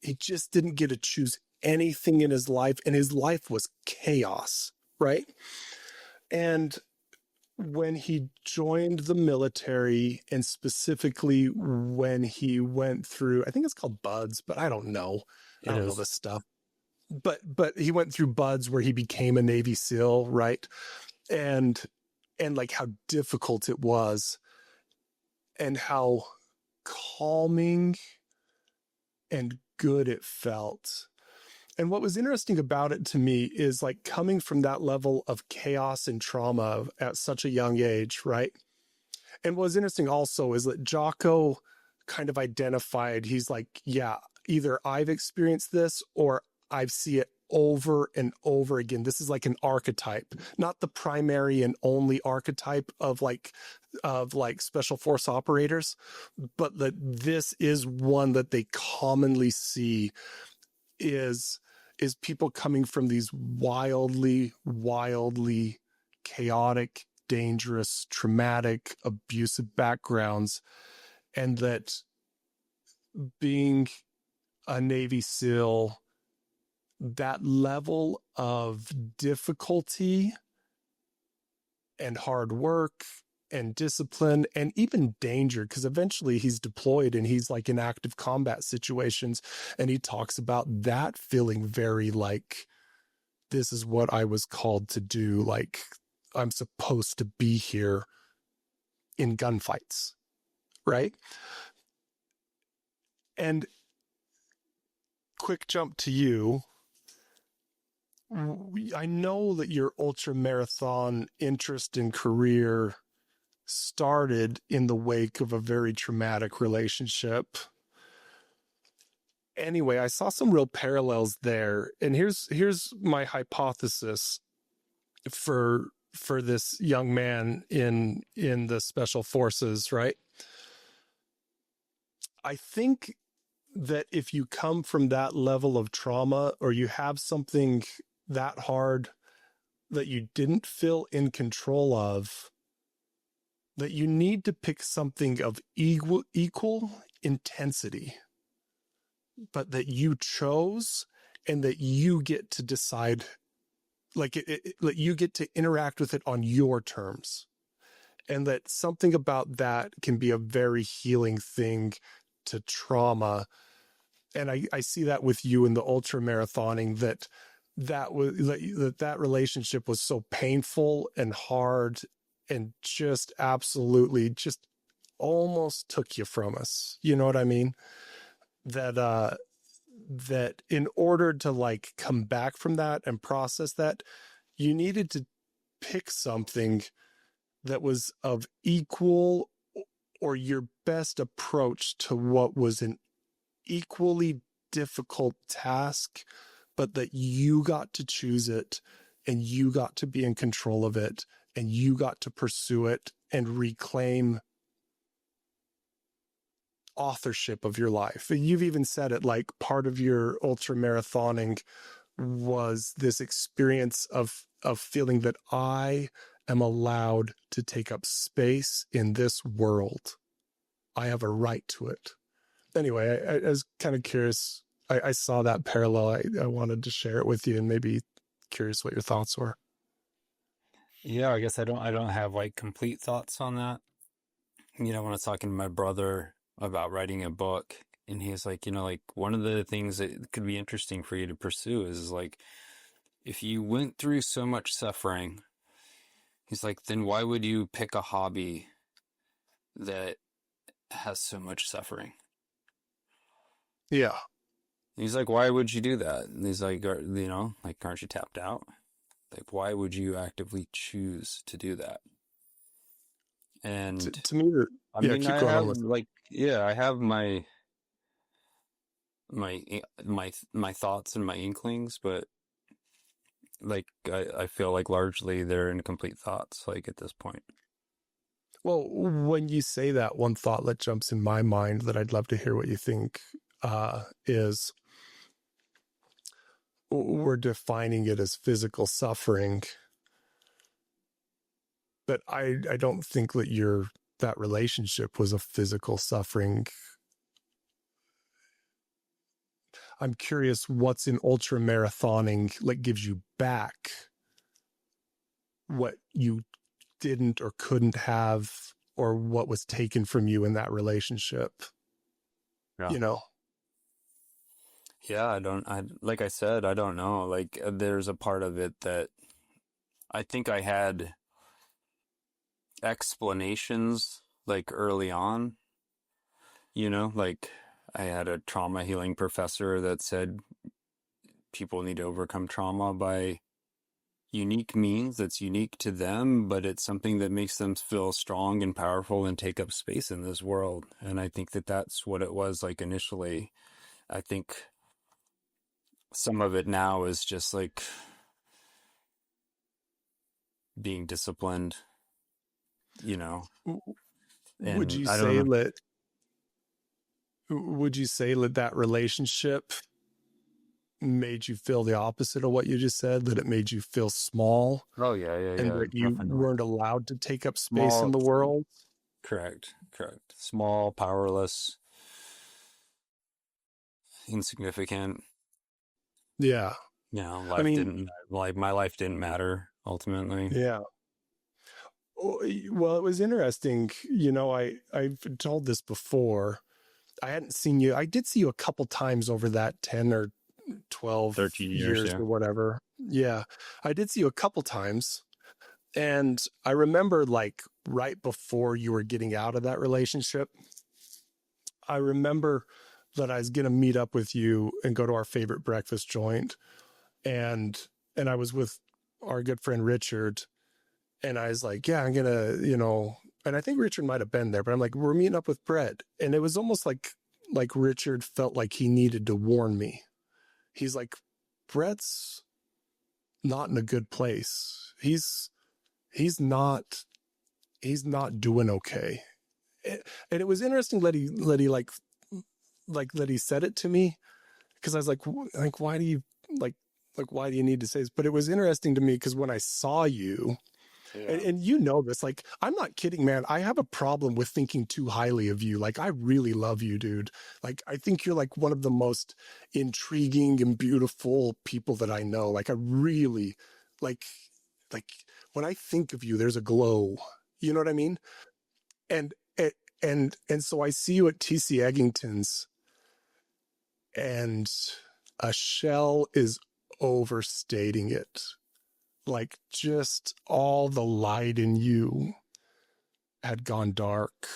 He just didn't get to choose anything in his life, and his life was chaos, right? And when he joined the military, and specifically when he went through, I think it's called BUDS, but I don't know. I don't know this stuff. But he went through BUDS where he became a Navy SEAL, right? And like how difficult it was, and how calming and good it felt. And what was interesting about it to me is like coming from that level of chaos and trauma at such a young age, right? And what was interesting also is that Jocko kind of identified, he's like, yeah, either I've experienced this or I see it over and over again. This is like an archetype, not the primary and only archetype of like special force operators, but that this is one that they commonly see is people coming from these wildly chaotic, dangerous, traumatic, abusive backgrounds, and that being a Navy SEAL, that level of difficulty and hard work and discipline and even danger, because eventually he's deployed and he's like in active combat situations, and he talks about that feeling very like, this is what I was called to do, like I'm supposed to be here in gunfights, right? And quick jump to you. I know that your ultra marathon interest and career started in the wake of a very traumatic relationship. Anyway, I saw some real parallels there, and here's my hypothesis for this young man in the special forces, right? I think that if you come from that level of trauma, or you have something that hard that you didn't feel in control of, that you need to pick something of equal intensity, but that you chose and that you get to decide, like like you get to interact with it on your terms. And that something about that can be a very healing thing to trauma. And I see that with you in the ultra marathoning, that relationship was so painful and hard and just absolutely just almost took you from us. You know what I mean? That in order to like come back from that and process that, you needed to pick something that was of equal or your best approach to what was an equally difficult task, but that you got to choose it and you got to be in control of it and you got to pursue it and reclaim authorship of your life. And you've even said it, like part of your ultra marathoning was this experience of feeling that I am allowed to take up space in this world. I have a right to it. Anyway, I was kind of curious. I saw that parallel. I wanted to share it with you and maybe curious what your thoughts were. Yeah, I guess I don't have like complete thoughts on that. When I was talking to my brother about writing a book, and he's like, like one of the things that could be interesting for you to pursue is like, if you went through so much suffering, he's like, then why would you pick a hobby that has so much suffering? Yeah. He's like, why would you do that? And he's like, like, aren't you tapped out? Like, why would you actively choose to do that? And to me, I yeah, mean, keep I going have on with it. like, yeah, I have my thoughts and my inklings, but like, I feel like largely they're incomplete thoughts, like at this point. Well, when you say that, one thought that jumps in my mind that I'd love to hear what you think is we're defining it as physical suffering, but I don't think that that relationship was a physical suffering. I'm curious what's in ultra marathoning like gives you back what you didn't or couldn't have or what was taken from you in that relationship. Yeah. You know? Yeah, like I said, I don't know. Like, there's a part of it that I think I had explanations like early on, like I had a trauma healing professor that said people need to overcome trauma by unique means that's unique to them, but it's something that makes them feel strong and powerful and take up space in this world. And I think that that's what it was like initially. I think some of it now is just like being disciplined, Would and you I don't say know. that that relationship made you feel the opposite of what you just said, that it made you feel small Oh yeah, yeah, and yeah, that you definitely. weren't allowed to take up space in Small, the world? correct. Small, powerless, insignificant. Yeah. I mean, My life didn't matter ultimately. yeah. Well, it was interesting. I've told this before. I hadn't seen you. I did see you a couple times over that 10 or 12 13 years, years yeah. or whatever. Yeah. I did see you a couple times. And I remember like right before you were getting out of that relationship, I remember that I was going to meet up with you and go to our favorite breakfast joint. And I was with our good friend Richard. And I was like, yeah, I'm going to, and I think Richard might have been there, but I'm like, we're meeting up with Brett. And it was almost like Richard felt like he needed to warn me. He's like, Brett's not in a good place. He's not doing okay. And it was interesting that he that he said it to me, because I was like, why do you why do you need to say this? But it was interesting to me because when I saw you, Yeah. And you know this, like, I'm not kidding, man. I have a problem with thinking too highly of you. Like, I really love you, dude. Like, I think you're like one of the most intriguing and beautiful people that I know. Like, I really like, like when I think of you, there's a glow. You know what I mean? And and so I see you at TC Eggington's, and a shell is overstating it. Like, just all the light in you had gone dark.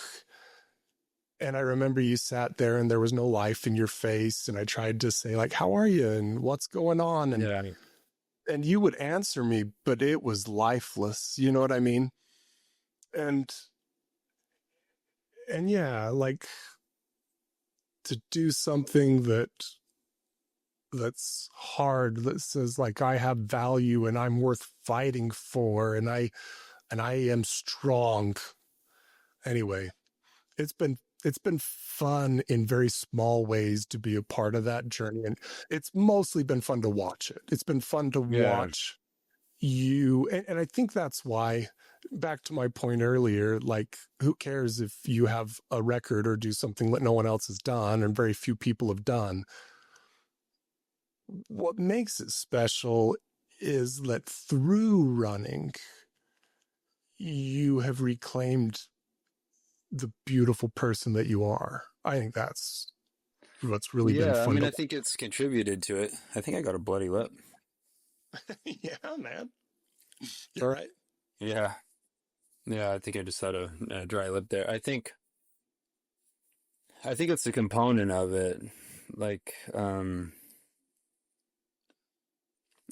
And I remember you sat there and there was no life in your face. And I tried to say, like, how are you? And what's going on? Yeah. And you would answer me, but it was lifeless. You know what I mean? And yeah, like, to do something that's hard, that says, like, I have value and I'm worth fighting for, and I am strong. Anyway, it's been fun in very small ways to be a part of that journey, and it's mostly been fun to watch it. It's been fun to Yeah. watch you, and I think that's why, back to my point earlier, like, who cares if you have a record or do something that no one else has done and very few people have done? What makes it special is that through running, you have reclaimed the beautiful person that you are. I think that's what's really been Yeah. I fun mean, to I think it's contributed to it. I think I got a bloody lip. Yeah, man. You all right? Yeah. Yeah. I think I just had a dry lip there. I think it's a component of it. Like,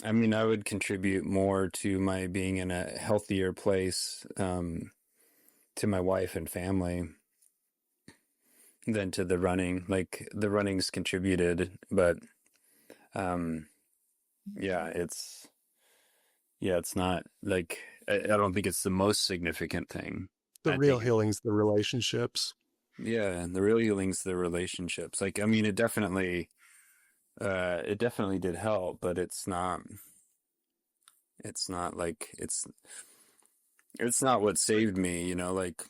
I mean, I would contribute more to my being in a healthier place, to my wife and family than to the running. Like, the running's contributed, but, um, yeah, it's not like, I don't think it's the most significant thing. The I real think, healing's the relationships. yeah, the real healing's the relationships. Like, I mean, it definitely did help, but it's not like, it's not what saved me, like,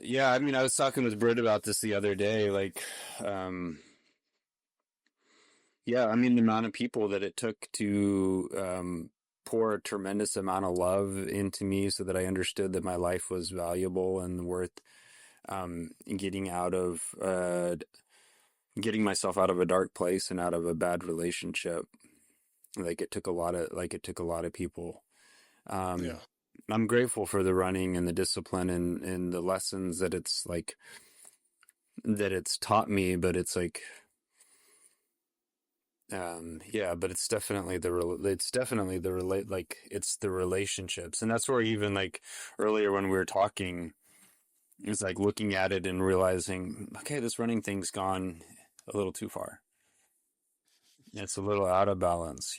yeah, I mean, I was talking with Britt about this the other day, like, um, yeah, I mean, the amount of people that it took to, pour a tremendous amount of love into me so that I understood that my life was valuable and worth, getting out of, getting myself out of a dark place and out of a bad relationship. Like, it took a lot of people. Yeah. Um, I'm grateful for the running and the discipline and the lessons that it's like, that it's taught me, but it's like, yeah, but it's definitely it's the relationships. And that's where, even like earlier when we were talking, it's like looking at it and realizing, okay, this running thing's gone a little too far. It's a little out of balance.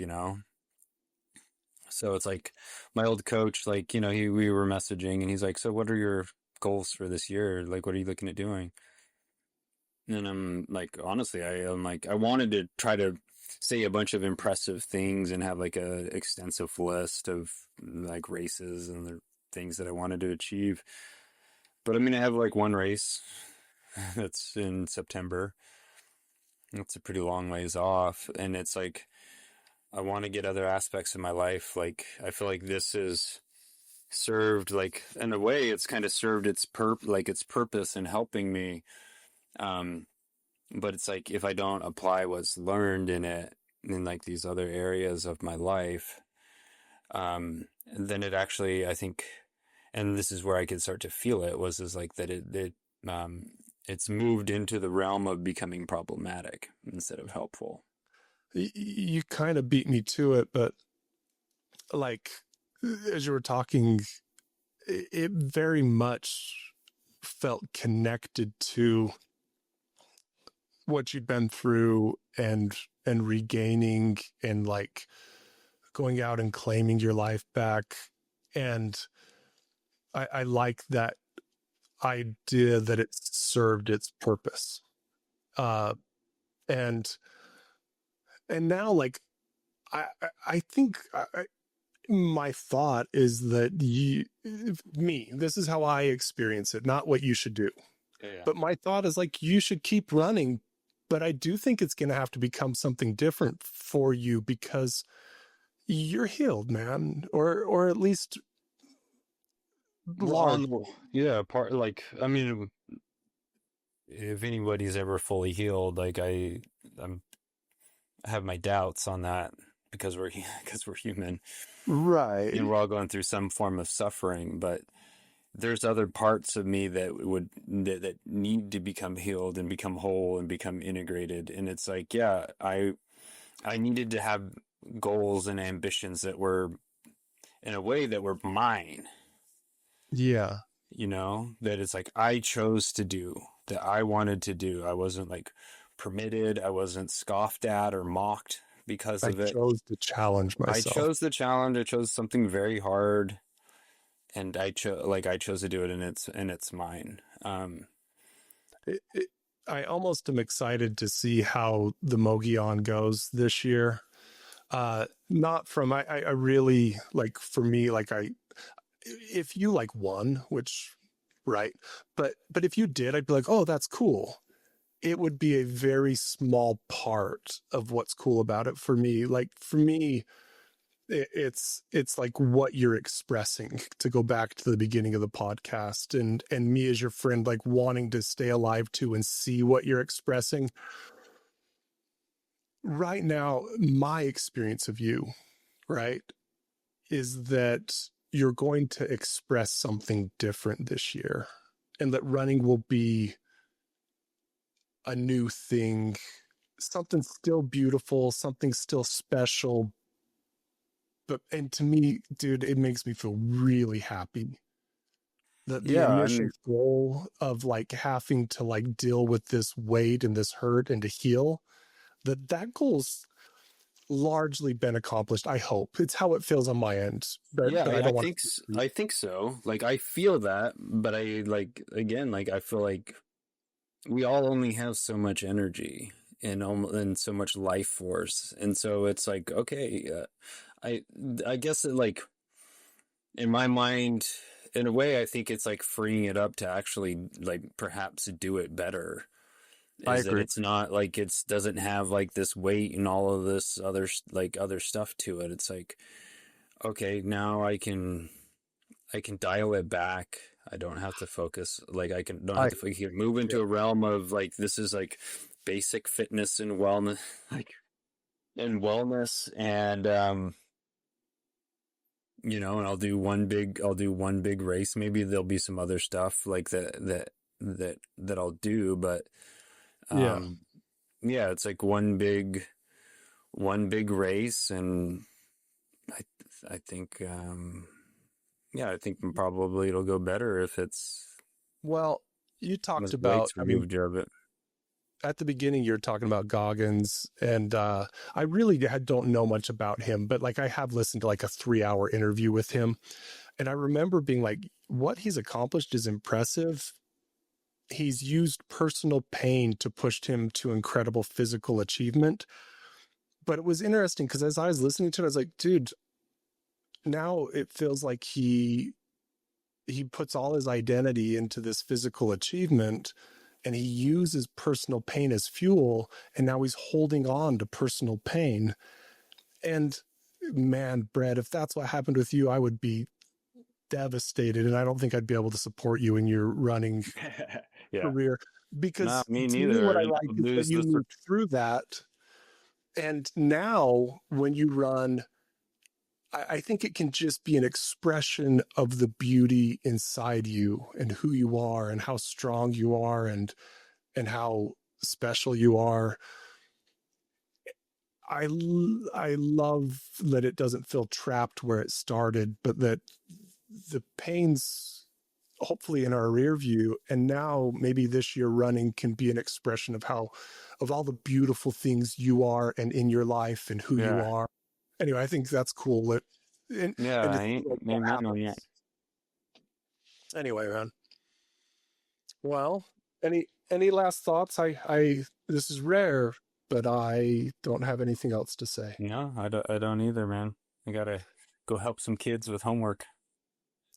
So it's like my old coach, like, we were messaging and he's like, so what are your goals for this year? Like, what are you looking at doing? And I'm like, honestly, I'm like, I wanted to try to say a bunch of impressive things and have like a extensive list of like races and the things that I wanted to achieve. But I mean, I have like one race that's in September. It's a pretty long ways off. And it's like, I want to get other aspects of my life. Like, I feel like this is served, like, in a way, it's kind of served its its purpose in helping me. Um, but it's like, if I don't apply what's learned in it in like these other areas of my life, then it actually, I think, and this is where I could start to feel it, is like that it's moved into the realm of becoming problematic instead of helpful. You kind of beat me to it, but like, as you were talking, it very much felt connected to what you'd been through, and regaining, and like going out and claiming your life back. And I like that idea that it served its purpose. Uh, and now, like, I think my thought is that this is how I experience it, not what you should do. Yeah. But my thought is like, you should keep running. But I do think it's going to have to become something different for you because you're healed, man, or at least large. Yeah, I mean, if anybody's ever fully healed, like I have my doubts on that because we're human Right. and we're all going through some form of suffering, but there's other parts of me that need to become healed and become whole and become integrated. And it's like, yeah, I needed to have goals and ambitions that were in a way that were mine, Yeah. that it's like I chose to do, that I wanted to do. I wasn't like permitted, I wasn't scoffed at or mocked because I of it. chose to challenge I myself. chose the challenge. I chose something very hard, and I chose to do it, and it's mine. I almost am excited to see how the Mogollon goes this year. Not from, I really like, for me, like if you like won, which, right. But if you did, I'd be like, oh, that's cool. It would be a very small part of what's cool about it for me. Like for me, it's like what you're expressing, to go back to the beginning of the podcast, and me as your friend, like wanting to stay alive too and see what you're expressing right now. My experience of you, right, is that you're going to express something different this year, and that running will be a new thing, something still beautiful, something still special. And to me, dude, it makes me feel really happy that the Yeah, initial and goal of like having to like deal with this weight and this hurt and to heal, that goal's largely been accomplished. I hope it's how it feels on my end, but yeah, I I don't want think to. I think so. Like I feel that, but I like again, like I feel like we all only have so much energy and so much life force, and so it's like okay, I I guess it like in my mind, in a way, I think it's like freeing it up to actually like perhaps do it better. I Is that agree. it's not like it's doesn't have like this weight and all of this other stuff to it. It's like okay, now I can dial it back. I don't have to focus. Like I can don't have I to I can move into yeah. a realm of like this is like basic fitness and wellness, like and wellness, and and I'll do one big race. Maybe there'll be some other stuff like that I'll do, but Yeah. um, yeah, it's like one big race, and I I think yeah, I think probably it'll go better if it's Well, you with talked about, weights I mean, removed of it. at the beginning you're talking about Goggins, and I really don't know much about him, but like I have listened to like a 3-hour interview with him, and I remember being like, what he's accomplished is impressive. He's used personal pain to push him to incredible physical achievement. But it was interesting because as I was listening to it, I was like, dude, now it feels like he puts all his identity into this physical achievement, and he uses personal pain as fuel, and now he's holding on to personal pain. And man, Brett, if that's what happened with you, I would be devastated, and I don't think I'd be able to support you in your running Yeah. career, No, because me to me what neither. I And like is that lose you the moved through that, and now when you run, I think it can just be an expression of the beauty inside you and who you are and how strong you are, and how special you are. I love that it doesn't feel trapped where it started, but that the pain's hopefully in our rear view, and now maybe this year running can be an expression of how, of all the beautiful things you are and in your life and who you yeah. are. Anyway, I think that's cool. Yeah, And to I see ain't what amen on that. happens. Anyway, man. Well, any last thoughts? I this is rare, but I don't have anything else to say. No, I don't either, man. I gotta go help some kids with homework.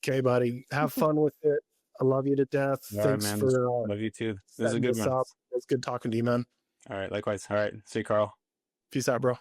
Okay, buddy. Have fun with it. I love you to death. All right, Thanks man. for Love you too. This is a setting good this one. up. It's good talking to you, man. All right, likewise. All right, see you, Karl. Peace out, bro.